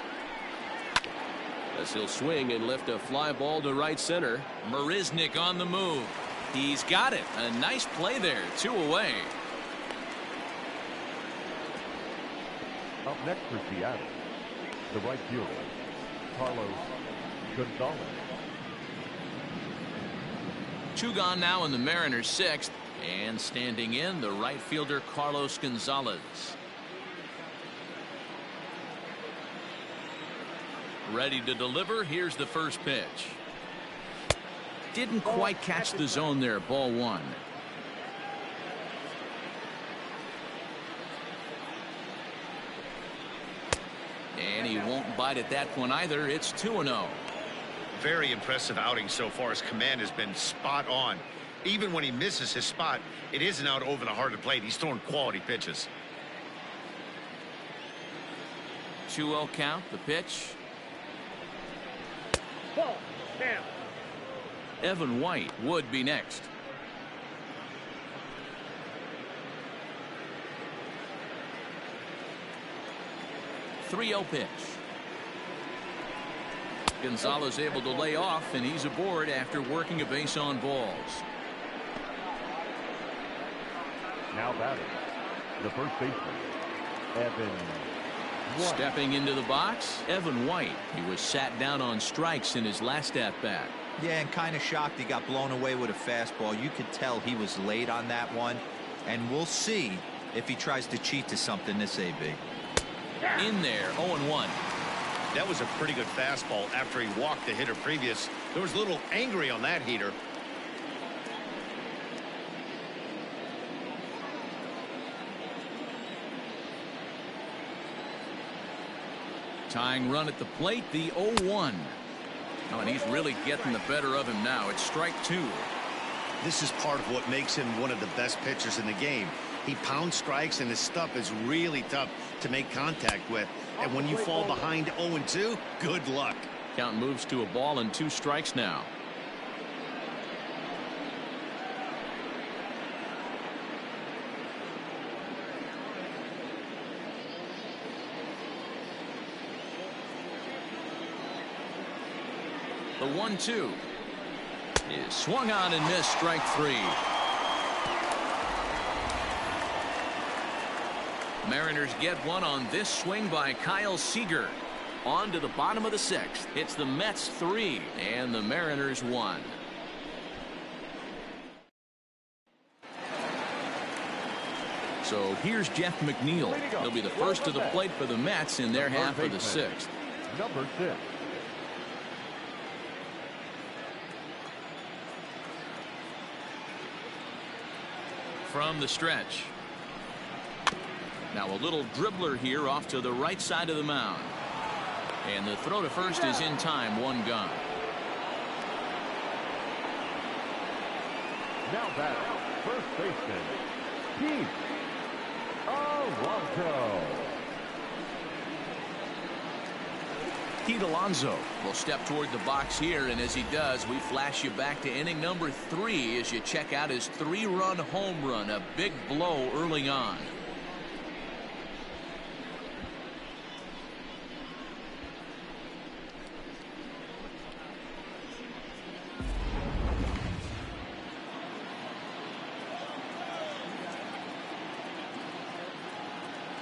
As he'll swing and lift a fly ball to right center.
Marisnick on the move. He's got it. A nice play there. 2 away.
Up next for Seattle, the right fielder, Carlos Gonzalez.
2 gone now in the Mariners' 6th. And standing in, the right fielder, Carlos Gonzalez. Ready to deliver. Here's the first pitch. Didn't quite catch the zone there. Ball 1. And he won't bite at that one either. It's 2-0.
Very impressive outing so far. His command has been spot on. Even when he misses his spot, it isn't out over the heart of the plate. He's throwing quality pitches.
2-0 count. The pitch.
Ball. Down.
Evan White would be next. .30 pitch. Gonzalez able to lay off, and he's aboard after working a base on balls.
Now batting, the first baseman, Evan White.
Stepping into the box, Evan White. He was sat down on strikes in his last at-bat.
Yeah, and kind of shocked he got blown away with a fastball. You could tell he was late on that one, and we'll see if he tries to cheat to something this AB.
In there, 0-1.
That was a pretty good fastball after he walked the hitter previous. There was a little angry on that heater.
Tying run at the plate, the 0-1. Oh, and he's really getting the better of him now. It's strike 2.
This is part of what makes him one of the best pitchers in the game. He pounds strikes, and his stuff is really tough to make contact with. And when you fall behind 0-2, good luck.
Count moves to a ball and 2 strikes now. The 1-2 is swung on and missed. Strike 3. Mariners get one on this swing by Kyle Seager. On to the bottom of the 6th. It's the Mets 3 and the Mariners 1. So here's Jeff McNeil. He'll be the first to the plate for the Mets in their half of the 6th.
Number 6.
From the stretch. Now a little dribbler here off to the right side of the mound. And the throw to first is in time. 1 gone.
Now back, first baseman, Pete Alonso.
Pete Alonso will step toward the box here, and as he does, we flash you back to inning number 3 as you check out his 3-run home run. A big blow early on.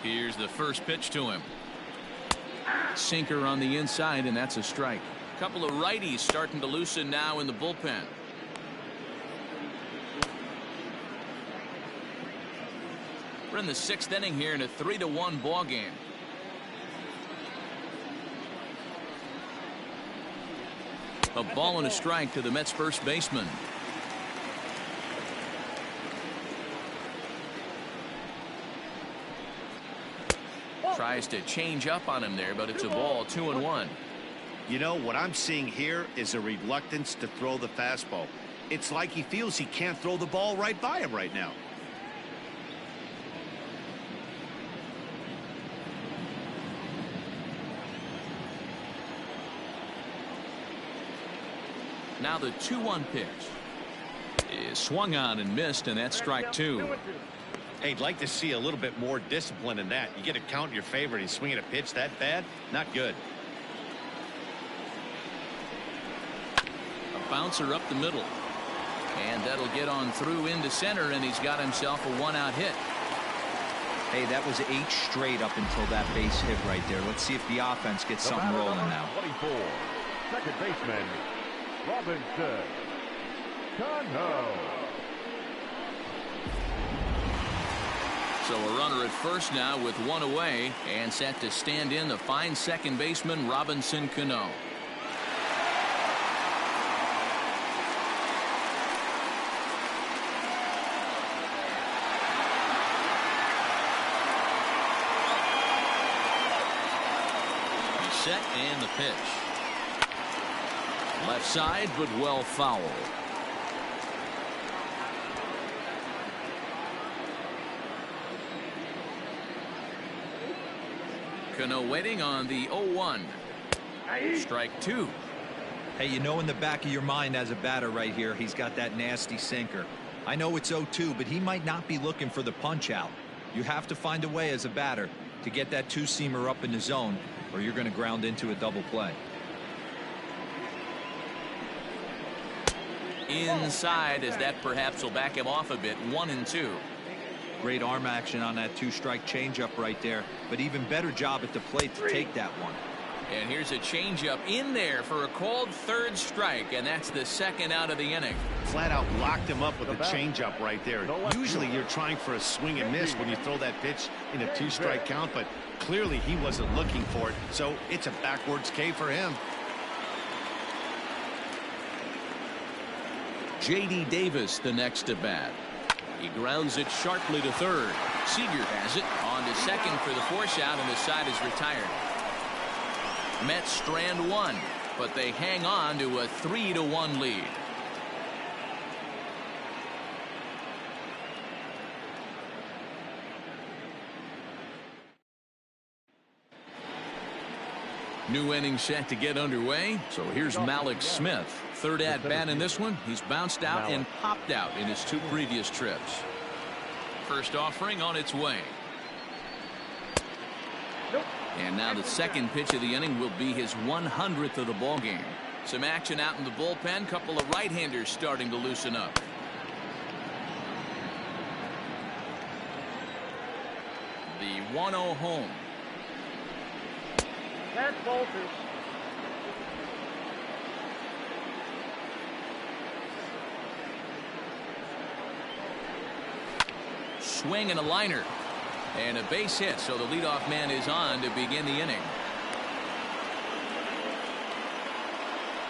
Here's the first pitch to him. Sinker on the inside, and that's a strike. A couple of righties starting to loosen now in the bullpen. We're in the 6th inning here in a 3-1 ball game. A ball and a strike to the Mets first baseman. Tries to change up on him there, but it's a ball. 2-1.
You know, what I'm seeing here is a reluctance to throw the fastball. It's like he feels he can't throw the ball right by him right now.
Now the 2-1 pitch is swung on and missed, and that's strike 2.
Hey, I'd like to see a little bit more discipline in that. You get a count in your favor and he's swinging a pitch that bad? Not good.
A bouncer up the middle. And that'll get on through into center, and he's got himself a 1-out hit.
Hey, that was 8 straight up until that base hit right there. Let's see if the offense gets something rolling now.
24, second baseman, Robinson Cano.
So a runner at first now with 1 away, and set to stand in the fine second baseman Robinson Cano. Set and the pitch. Left side, but well foul. Cano waiting on the 0-1. Strike 2.
Hey, you know in the back of your mind as a batter right here, he's got that nasty sinker. I know it's 0-2, but he might not be looking for the punch out. You have to find a way as a batter to get that 2-seamer up in the zone, or you're going to ground into a double play.
Inside, as that perhaps will back him off a bit. 1-2.
Great arm action on that 2-strike changeup right there, but even better job at the plate to take that one.
And here's a changeup in there for a called 3rd strike, and that's the 2nd out of the inning.
Flat out locked him up with a changeup right there. Usually you're trying for a swing and miss when you throw that pitch in a 2-strike count, but clearly he wasn't looking for it, so it's a backwards K for him.
J.D. Davis the next to bat. He grounds it sharply to 3rd. Seager has it on to 2nd for the force out, and the side is retired. Mets strand 1, but they hang on to a 3-1 lead. New inning set to get underway. So here's Mallex Smith. 3rd at bat in this one. He's bounced out and popped out in his 2 previous trips. First offering on its way. And now the 2nd pitch of the inning will be his 100th of the ball game. Some action out in the bullpen. Couple of right-handers starting to loosen up. The 1-0 home.
That's Bolters.
Swing and a liner. And a base hit, so the leadoff man is on to begin the inning.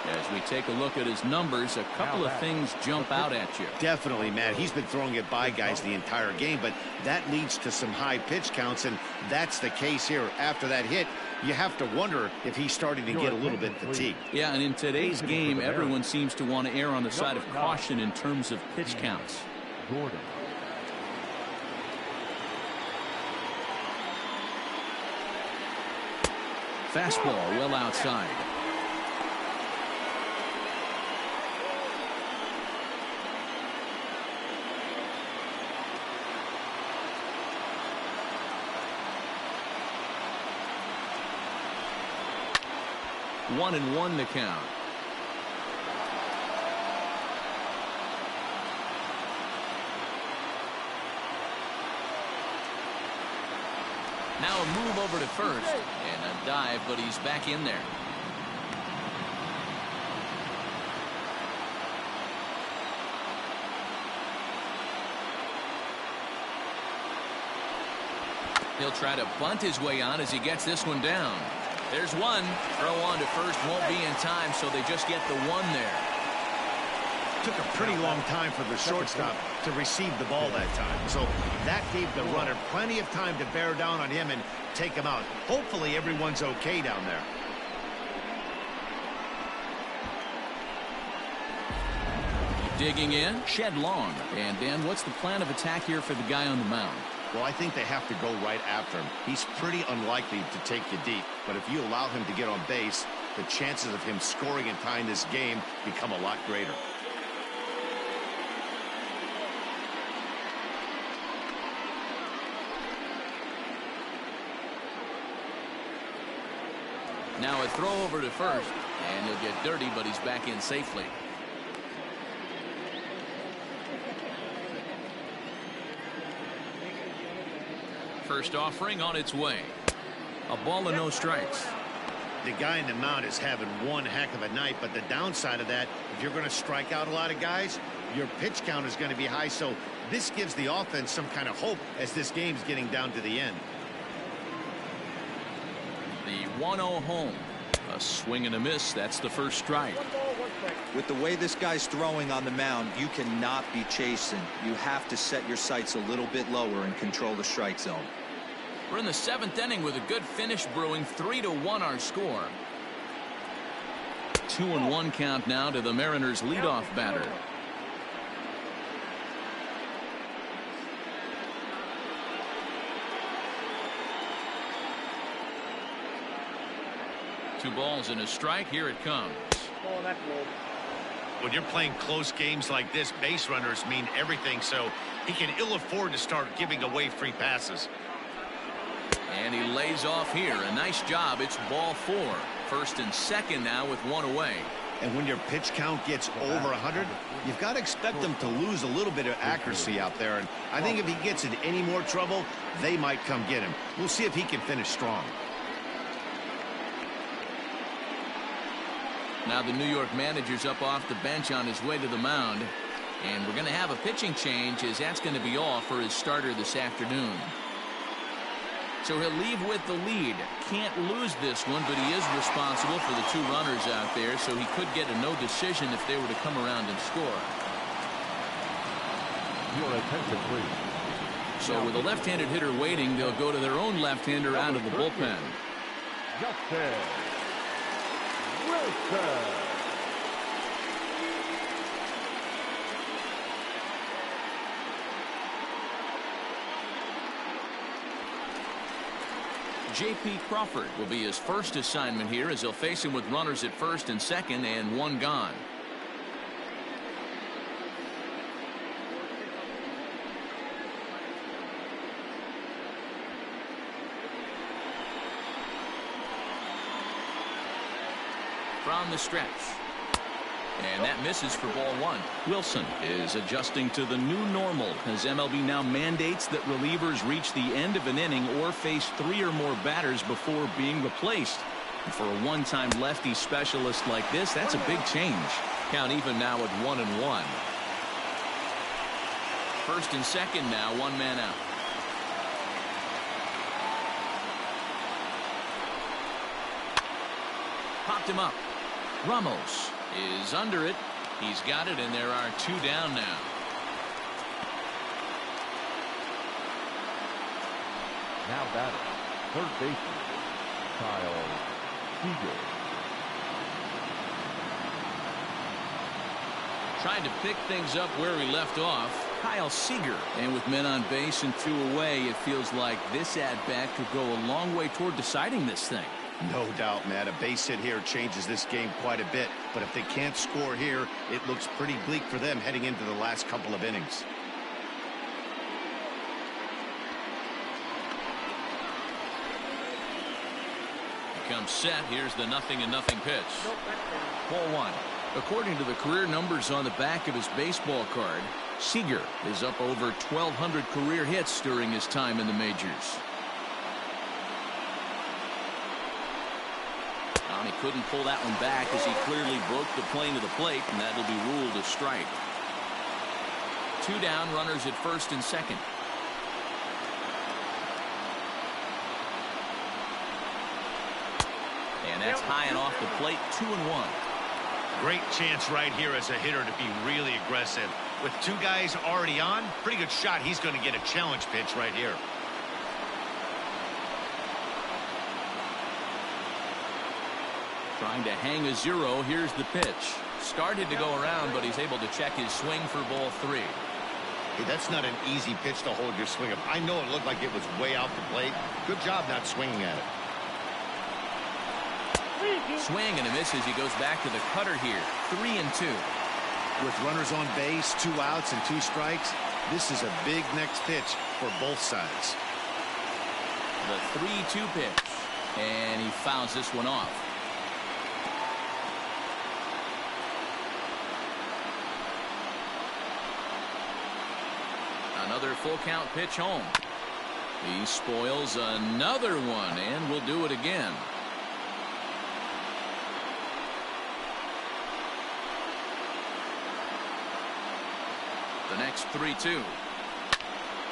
As we take a look at his numbers, a couple of things jump out at you.
Definitely, Matt. He's been throwing it by guys the entire game, but that leads to some high pitch counts, and that's the case here. After that hit, you have to wonder if he's starting to get a little bit fatigued.
Yeah, and in today's game, everyone seems to want to err on the side of caution in terms of pitch counts.
Gordon.
Fastball well outside. One and one the count. Now a move over to first and a dive, but he's back in there. He'll try to bunt his way on as he gets this one down. There's one. Throw on to first won't be in time, so they just get the one there.
Took a pretty long time for the shortstop to receive the ball that time. So that gave the runner plenty of time to bear down on him and take him out. Hopefully everyone's okay down there.
Digging in, Shed Long. And Dan, what's the plan of attack here for the guy on the mound?
Well, I think they have to go right after him. He's pretty unlikely to take you deep, but if you allow him to get on base, the chances of him scoring and tying this game become a lot greater.
Now a throw over to first, and he'll get dirty, but he's back in safely. First offering on its way. A ball and no strikes.
The guy in the mound is having one heck of a night, but the downside of that, if you're going to strike out a lot of guys, your pitch count is going to be high. So this gives the offense some kind of hope as this game's getting down to the end.
The 1-0 home. A swing and a miss. That's the first strike.
With the way this guy's throwing on the mound, you cannot be chasing. You have to set your sights a little bit lower and control the strike zone.
We're in the 7th inning with a good finish brewing. 3-1 our score. 2-1 count now to the Mariners leadoff batter. Two balls and a strike. Here it comes.
Oh, that's low.
When you're playing close games like this, base runners mean everything, so he can ill afford to start giving away free passes.
And he lays off here. A nice job. It's ball 4. First and second now with one away.
And when your pitch count gets over 100, you've got to expect them to lose a little bit of accuracy out there. And I think if he gets in any more trouble, they might come get him. We'll see if he can finish strong.
Now the New York manager's up off the bench on his way to the mound. And we're going to have a pitching change, as that's going to be all for his starter this afternoon. So he'll leave with the lead. Can't lose this one, but he is responsible for the two runners out there, so he could get a no decision if they were to come around and score.
Your attention, please.
So with a left-handed hitter waiting, they'll go to their own left-hander out of the bullpen.
Justin Wilson.
J.P. Crawford will be his first assignment here, as he'll face him with runners at first and second and one gone. From the stretch. And that misses for ball 1. Wilson is adjusting to the new normal, as MLB now mandates that relievers reach the end of an inning or face 3 or more batters before being replaced. And for a one-time lefty specialist like this, that's a big change. Count even now at 1-1. First and second now, one man out. Popped him up. Ramos is under it. He's got it, and there are 2 down now.
Now batting, third baseman, Kyle Seager.
Trying to pick things up where we left off. Kyle Seager. And with men on base and 2 away, it feels like this at-bat could go a long way toward deciding this thing.
No doubt, Matt. A base hit here changes this game quite a bit. But if they can't score here, it looks pretty bleak for them heading into the last couple of innings.
He comes set. Here's the 0-0 pitch. Ball 1. According to the career numbers on the back of his baseball card, Seager is up over 1,200 career hits during his time in the majors. He couldn't pull that one back, as he clearly broke the plane of the plate, and that'll be ruled a strike. 2 down, runners at first and second. And that's high and off the plate. 2-1.
Great chance right here as a hitter to be really aggressive. With 2 guys already on, pretty good shot. He's going to get a challenge pitch right here.
Trying to hang a 0. Here's the pitch. Started to go around, but he's able to check his swing for ball 3.
Hey, that's not an easy pitch to hold your swing of. I know it looked like it was way out the plate. Good job not swinging at it.
Swing and a miss as he goes back to the cutter here. 3-2.
With runners on base, 2 outs and 2 strikes, this is a big next pitch for both sides.
The 3-2 pitch. And he fouls this one off. Another full count pitch home. He spoils another one, and will do it again. The next 3-2.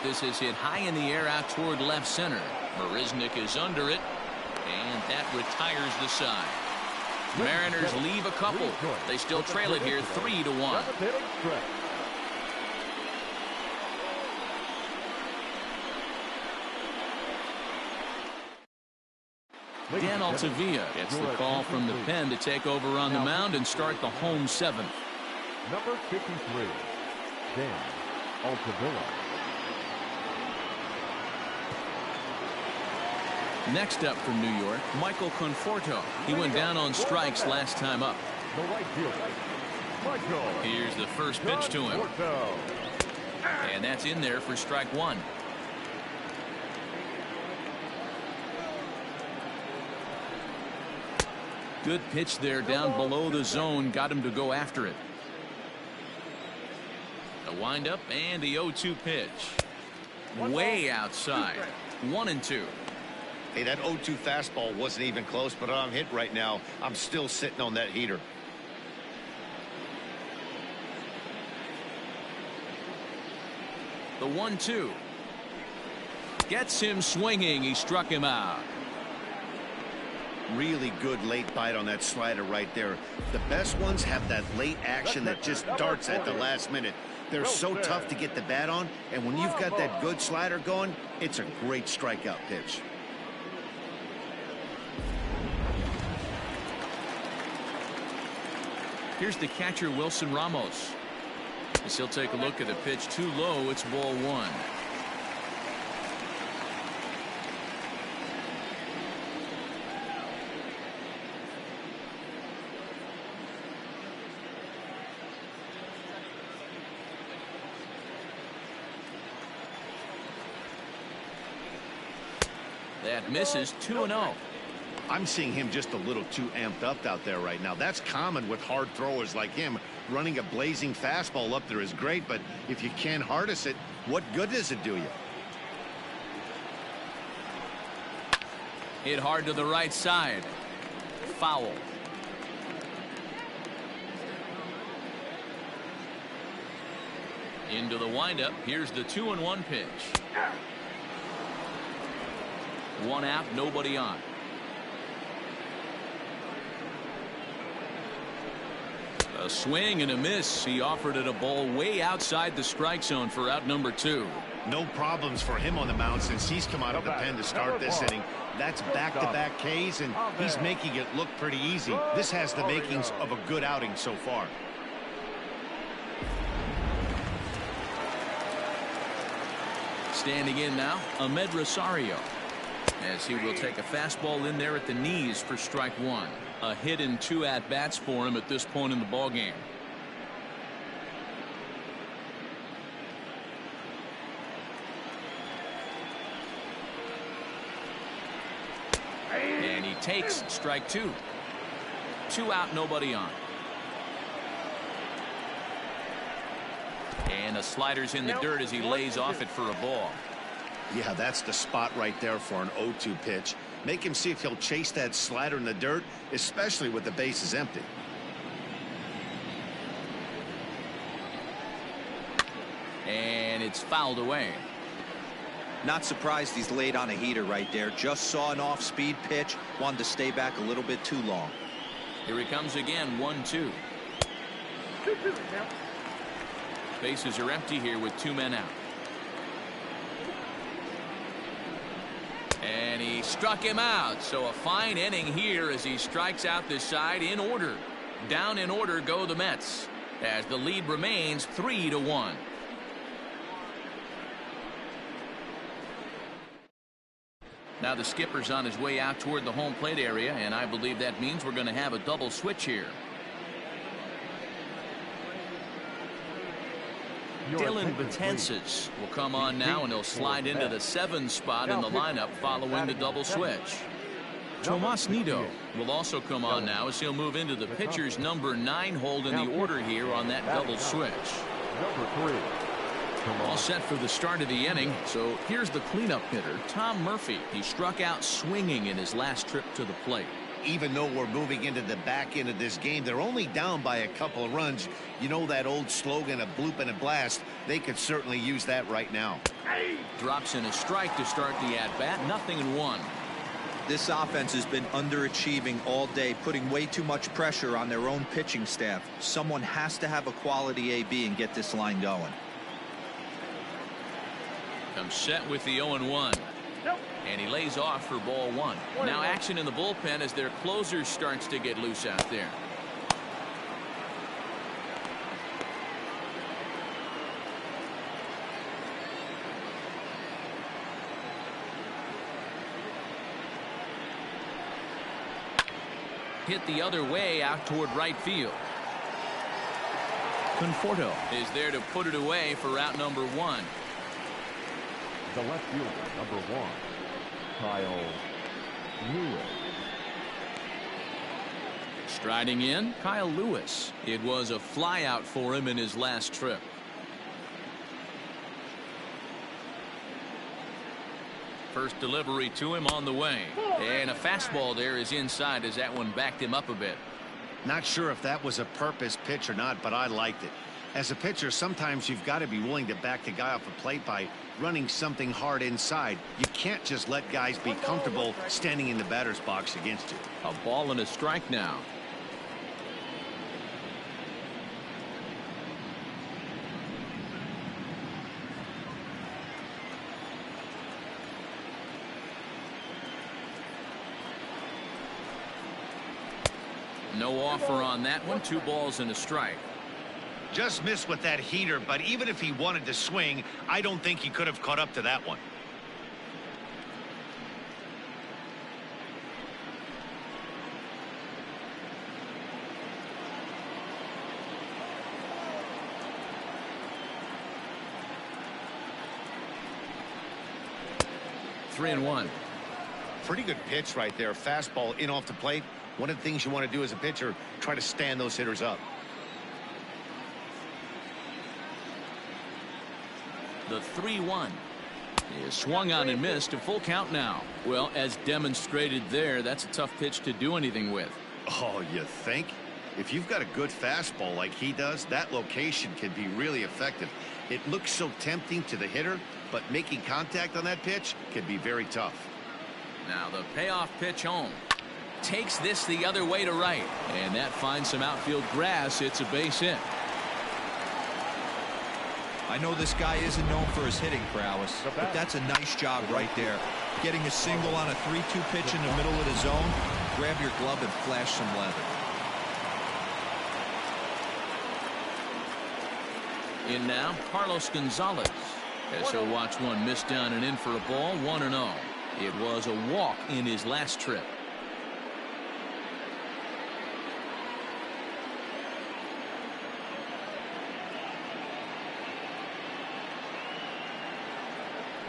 This is hit high in the air out toward left center. Marisnick is under it, and that retires the side. Mariners leave a couple. They still trail it here 3-1. Dan Altavilla gets the call from the pen to take over on the mound and start the home 7th.
Number 53, Dan Altavilla.
Next up from New York, Michael Conforto. He went down on strikes last time up.
The right fielder, Michael.
Here's the first pitch to him. And that's in there for strike 1. Good pitch there down below the zone. Got him to go after it. The windup and the 0-2 pitch. Way outside. 1-2.
Hey, that 0-2 fastball wasn't even close, but I'm hit right now. I'm still sitting on that heater.
The 1-2. Gets him swinging. He struck him out.
Really good late bite on that slider right there. The best ones have that late action that just darts at the last minute. They're so tough to get the bat on, and when you've got that good slider going, it's a great strikeout pitch.
Here's the catcher, Wilson Ramos. As he'll take a look at the pitch too low. It's ball 1. That misses. 2-0.
I'm seeing him just a little too amped up out there right now. That's common with hard throwers like him. Running a blazing fastball up there is great, but if you can't harness it, what good does it do you?
Hit hard to the right side. Foul. Into the windup. Here's the 2-1 pitch. 1 out, nobody on. A swing and a miss. He offered it a ball way outside the strike zone for out number 2.
No problems for him on the mound since he's come out of the pen to start this inning. That's back-to-back Ks, and he's making it look pretty easy. This has the makings of a good outing so far.
Standing in now, Ahmed Rosario. As he will take a fastball in there at the knees for strike 1. A hit and 2 at-bats for him at this point in the ballgame. And he takes strike 2. 2 out, nobody on. And the slider's in the dirt as he lays off it for a ball.
Yeah, that's the spot right there for an 0-2 pitch. Make him see if he'll chase that slider in the dirt, especially with the bases empty.
And it's fouled away.
Not surprised he's laid on a heater right there. Just saw an off-speed pitch. Wanted to stay back a little bit too long.
Here he comes again. 1-2. Bases are empty here with 2 men out. And he struck him out. So a fine inning here as he strikes out this side in order. Down in order go the Mets as the lead remains 3-1. Now the skipper's on his way out toward the home plate area, and I believe that means we're going to have a double switch here. Dylan Betances will come on now, and he'll slide into the 7 spot in the lineup following the double switch. Tomas Nido will also come on now as he'll move into the pitcher's number 9 hold in the order here on that double switch.
Number 3.
All set for the start of the inning. So here's the cleanup hitter, Tom Murphy. He struck out swinging in his last trip to the plate.
Even though we're moving into the back end of this game, they're only down by a couple of runs. You know that old slogan, a bloop and a blast. They could certainly use that right now.
Drops in a strike to start the at-bat. 0-1.
This offense has been underachieving all day, putting way too much pressure on their own pitching staff. Someone has to have a quality AB and get this line going.
Comes set with the 0-1. And he lays off for ball 1. Now action in the bullpen as their closer starts to get loose out there. Hit the other way out toward right field. Conforto is there to put it away for out number 1.
The left fielder, number 1, Kyle Lewis.
Striding in, Kyle Lewis. It was a flyout for him in his last trip. First delivery to him on the way. And a fastball there is inside as that one backed him up a bit.
Not sure if that was a purpose pitch or not, but I liked it. As a pitcher, sometimes you've got to be willing to back the guy off the plate by running something hard inside. You can't just let guys be comfortable standing in the batter's box against you.
A ball and a strike now. No offer on that one. 2 balls and a strike.
Just missed with that heater, but even if he wanted to swing, I don't think he could have caught up to that one.
Three and one.
Pretty good pitch right there. Fastball in off the plate. One of the things you want to do as a pitcher, try to stand those hitters up.
The 3-1 is swung on and missed. A full count now. Well, as demonstrated there, that's a tough pitch to do anything with.
Oh, you think? If you've got a good fastball like he does, that location can be really effective. It looks so tempting to the hitter, but making contact on that pitch can be very tough.
Now the payoff pitch home. Takes this the other way to right. And that finds some outfield grass. It's a base hit.
I know this guy isn't known for his hitting prowess, but that's a nice job right there. Getting a single on a 3-2 pitch in the middle of the zone. Grab your glove and flash some leather.
In now, Carlos Gonzalez. As he'll watch one miss down and in for a ball. 1-0. It was a walk in his last trip.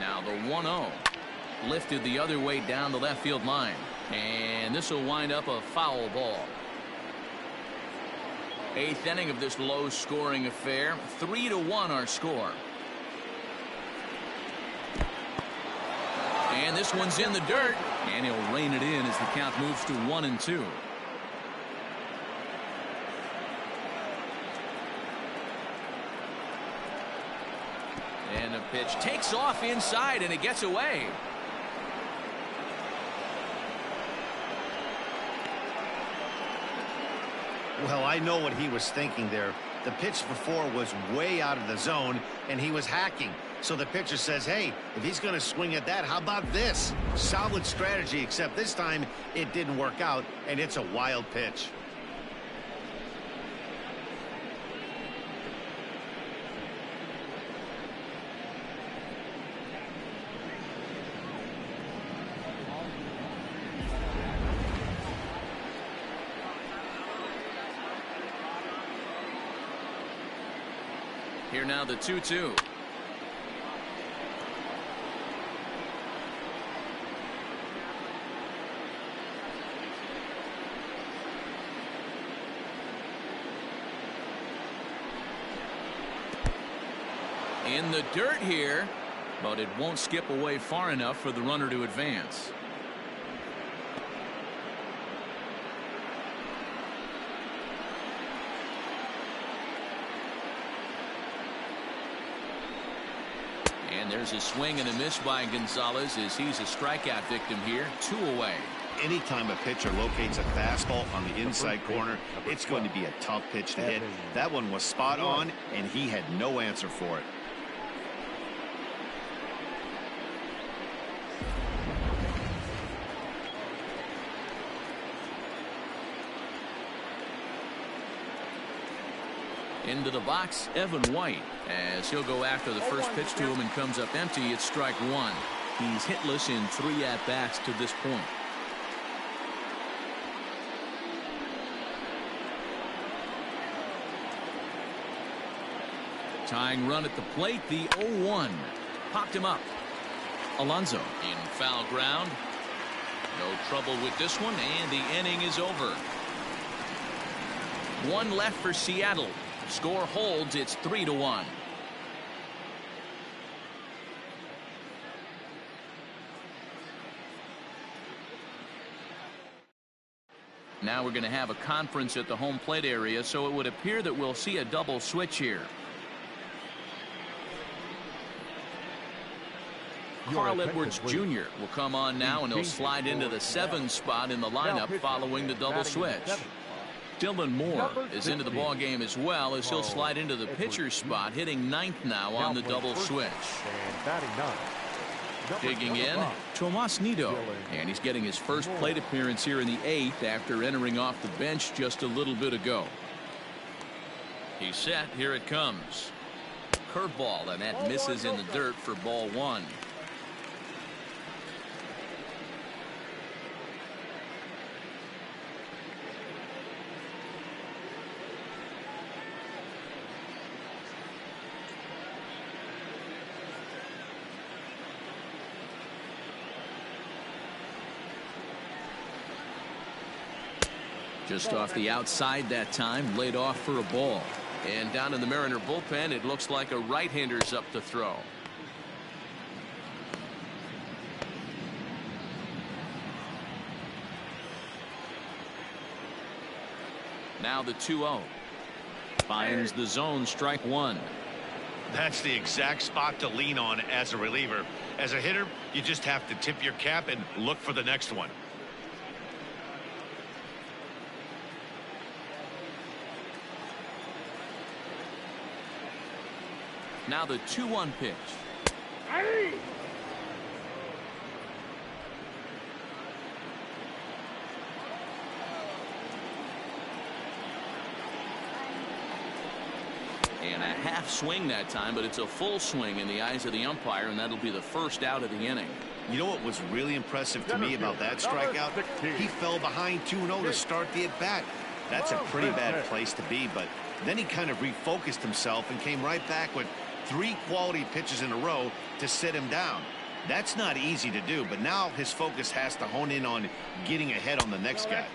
Now the 1-0 lifted the other way down the left field line, and this will wind up a foul ball. 8th inning of this low scoring affair. 3-1 our score. And this one's in the dirt, and he'll rein it in as the count moves to 1-2. And the pitch takes off inside, and it gets away.
Well, I know what he was thinking there. The pitch before was way out of the zone, and he was hacking. So the pitcher says, hey, if he's going to swing at that, how about this? Solid strategy, except this time it didn't work out, and it's a wild pitch.
Here now the 2-2. In the dirt here, but it won't skip away far enough for the runner to advance. And there's a swing and a miss by Gonzalez as he's a strikeout victim here. 2 away.
Anytime a pitcher locates a fastball on the inside corner, it's going to be a tough pitch to hit. That one was spot on, and he had no answer for it.
Into the box, Evan White, as he'll go after the first pitch to him and comes up empty. It's strike 1. He's hitless in 3 at-bats to this point. Tying run at the plate, the 0-1. Popped him up. Alonso in foul ground. No trouble with this one, and the inning is over. 1 left for Seattle. Score holds. It's 3-1. Now we're going to have a conference at the home plate area, so it would appear that we'll see a double switch here. Carl Edwards Jr. will come on now, and he'll slide into the 7 spot in the lineup following the double switch. Dylan Moore is into the ball game as well, as he'll slide into the pitcher's spot, hitting 9th now on the double switch. Digging in, Tomas Nido, and he's getting his first plate appearance here in the 8th after entering off the bench just a little bit ago. He's set. Here it comes. Curveball, and that misses in the dirt for ball 1. Just off the outside that time, laid off for a ball. And down in the Mariner bullpen, it looks like a right-hander's up to throw. Now the 2-0. Finds the zone, strike 1.
That's the exact spot to lean on as a reliever. As a hitter, you just have to tip your cap and look for the next one.
Now the 2-1 pitch. And a half swing that time, but it's a full swing in the eyes of the umpire, and that'll be the first out of the inning.
You know what was really impressive to me about that strikeout? He fell behind 2-0 to start the at-bat. That's a pretty bad place to be, but then he kind of refocused himself and came right back with 3 quality pitches in a row to sit him down. That's not easy to do, but now his focus has to hone in on getting ahead on the next guy.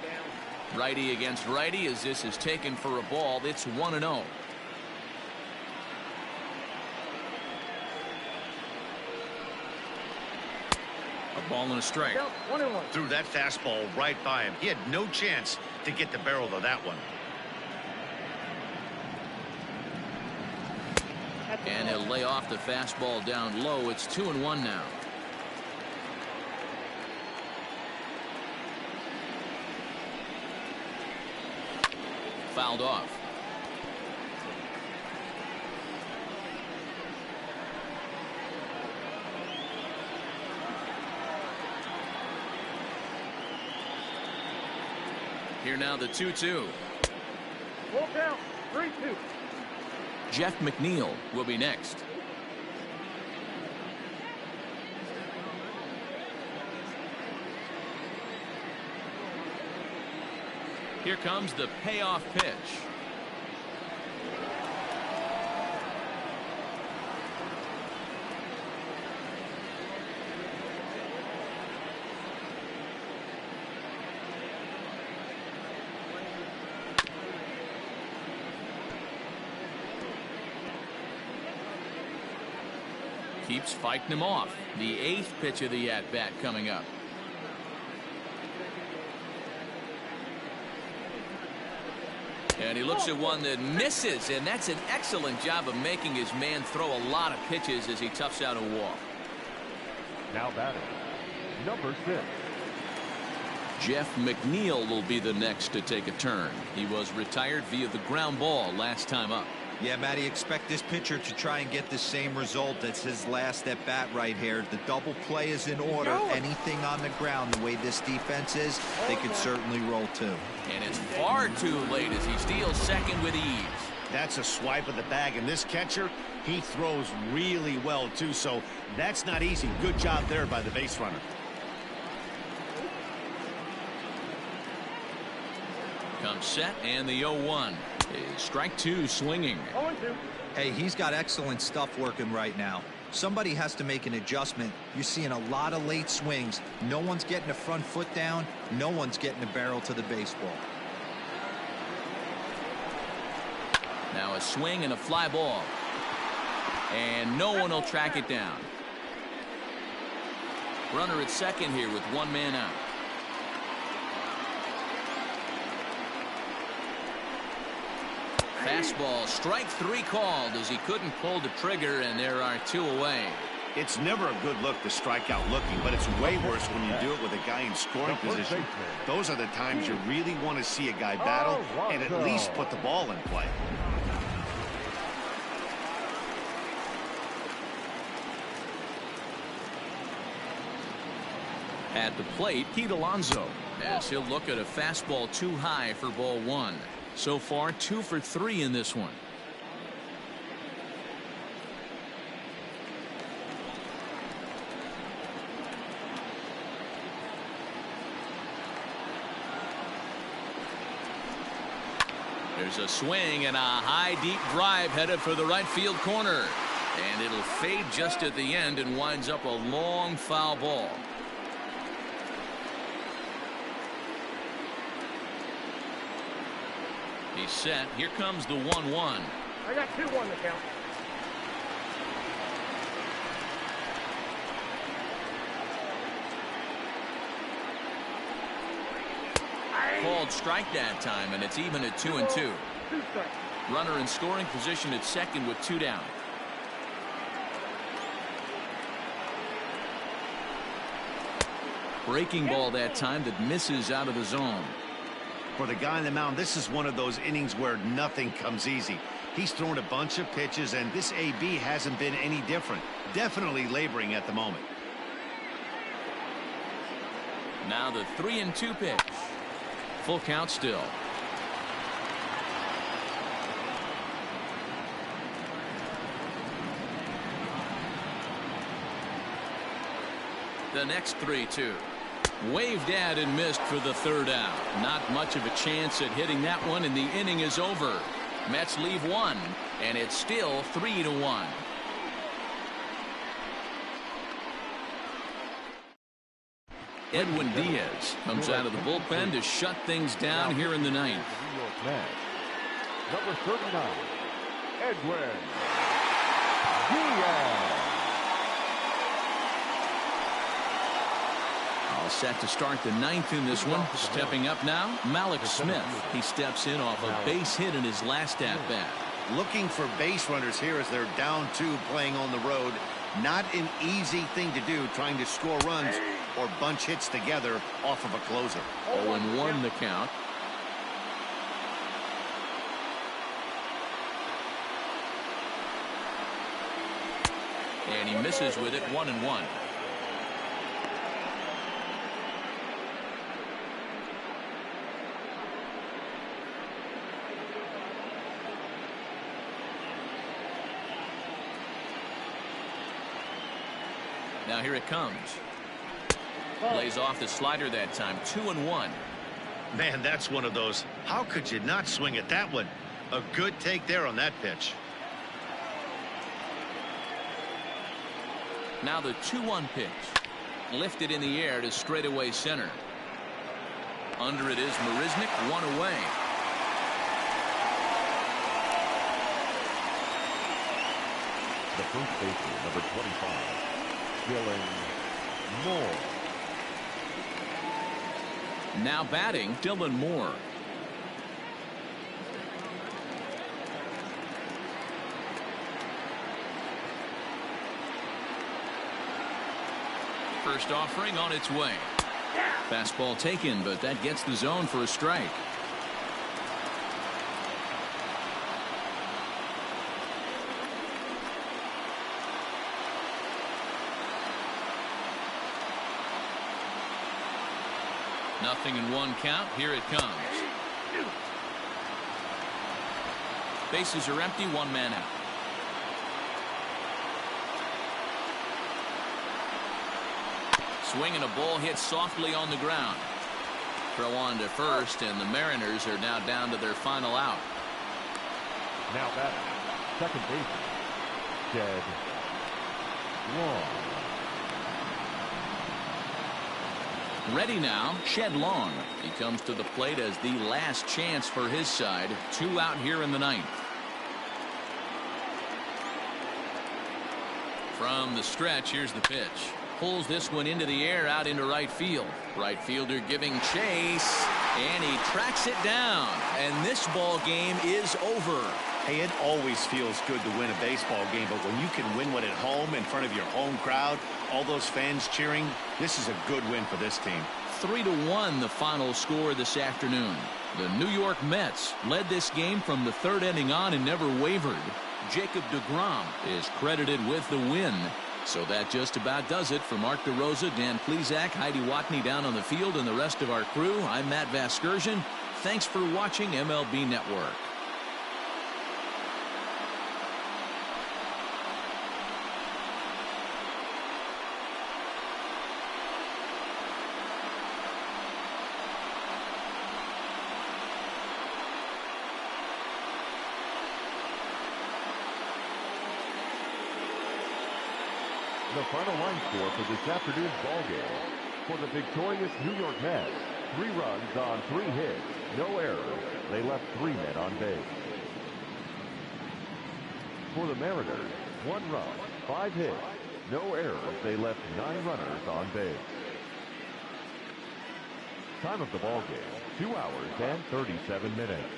Righty against righty, as this is taken for a ball. It's 1-0. A ball and a strike.
Threw that fastball right by him. He had no chance to get the barrel of that one.
And he'll lay off the fastball down low. It's 2-1 now. Fouled off. Here now the 2-2.
Full count, 3-2.
Jeff McNeil will be next. Here comes the payoff pitch. Keeps fighting him off. The 8th pitch of the at-bat coming up. And he looks at one that misses, and that's an excellent job of making his man throw a lot of pitches as he toughs out a walk.
Now batting, number 6.
Jeff McNeil will be the next to take a turn. He was retired via the ground ball last time up.
Yeah, Matty, expect this pitcher to try and get the same result as his last at bat right here. The double play is in order. Anything on the ground, the way this defense is, they could certainly roll too.
And it's far too late as he steals second with ease.
That's a swipe of the bag, and this catcher, he throws really well too, so that's not easy. Good job there by the base runner.
Comes set, and the 0-1 is strike 2 swinging.
0-2.
Hey, he's got excellent stuff working right now. Somebody has to make an adjustment. You're seeing a lot of late swings. No one's getting the front foot down. No one's getting the barrel to the baseball.
Now a swing and a fly ball. And no one will track it down. Runner at second here with one man out. Fastball, strike 3 called as he couldn't pull the trigger, and there are 2 away.
It's never a good look to strike out looking, but it's way worse when you do it with a guy in scoring position. Those are the times you really want to see a guy battle and at least put the ball in play.
At the plate, Pete Alonso, as he'll look at a fastball too high for ball 1. So far, 2 for 3 in this one. There's a swing and a high deep drive headed for the right field corner. And it'll fade just at the end and winds up a long foul ball. He's set. Here comes the 1-1.
I got 2-1 to count.
Called strike that time, and it's even at 2-2.
2 strikes.
Runner in scoring position at second with 2 down. Breaking ball that time that misses out of the zone.
For the guy on the mound, this is one of those innings where nothing comes easy. He's thrown a bunch of pitches, and this AB hasn't been any different. Definitely laboring at the moment.
Now the 3-2 pitch. Full count still. The next 3-2. Waved at and missed for the 3rd out. Not much of a chance at hitting that one, and the inning is over. Mets leave 1, and it's still 3-1. Edwin Diaz comes out of the bullpen to shut things down here in the 9th.
Number 39, Edwin Diaz.
All set to start the 9th in this one. Stepping up now, Malik Smith. He steps in off a base hit in his last at-bat.
Looking for base runners here as they're down 2 playing on the road. Not an easy thing to do, trying to score runs or bunch hits together off of a closer.
0-1 the count. And he misses with it, 1-1. Now here it comes. Lays off the slider that time. 2-1.
Man, that's one of those. How could you not swing at that one? A good take there on that pitch.
Now the 2-1 pitch. Lifted in the air to straightaway center. Under it is Marisnick, 1 away.
The first baseman, number 25, Dylan Moore.
Now batting, Dylan Moore. First offering on its way. Fastball taken, but that gets the zone for a strike. Nothing in one count. Here it comes. Bases are empty. One man out. Swing and a ball hit softly on the ground. Throw on to first, and the Mariners are now down to their final out.
Now batting, second baseman, Jed Long.
Ready now, Shed Long. He comes to the plate as the last chance for his side. 2 out here in the ninth. From the stretch, here's the pitch. Pulls this one into the air out into right field. Right fielder giving chase, and he tracks it down. And this ball game is over.
Hey, it always feels good to win a baseball game, but when you can win one at home in front of your home crowd, all those fans cheering, this is a good win for this team.
3-1 the final score this afternoon. The New York Mets led this game from the third inning on and never wavered. Jacob deGrom is credited with the win. So that just about does it. For Mark DeRosa, Dan Plesac, Heidi Watney down on the field, and the rest of our crew, I'm Matt Vasgersian. Thanks for watching MLB Network.
The final line score for this afternoon's ball game. For the victorious New York Mets, 3 runs on 3 hits, no errors. They left 3 men on base. For the Mariners, 1 run, 5 hits, no errors. They left 9 runners on base. Time of the ball game, 2 hours and 37 minutes.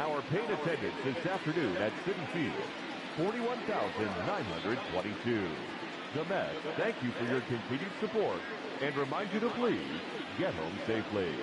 Our paid attendance this afternoon at Citi Field, 41,922. The Mets thank you for your continued support and remind you to please get home safely.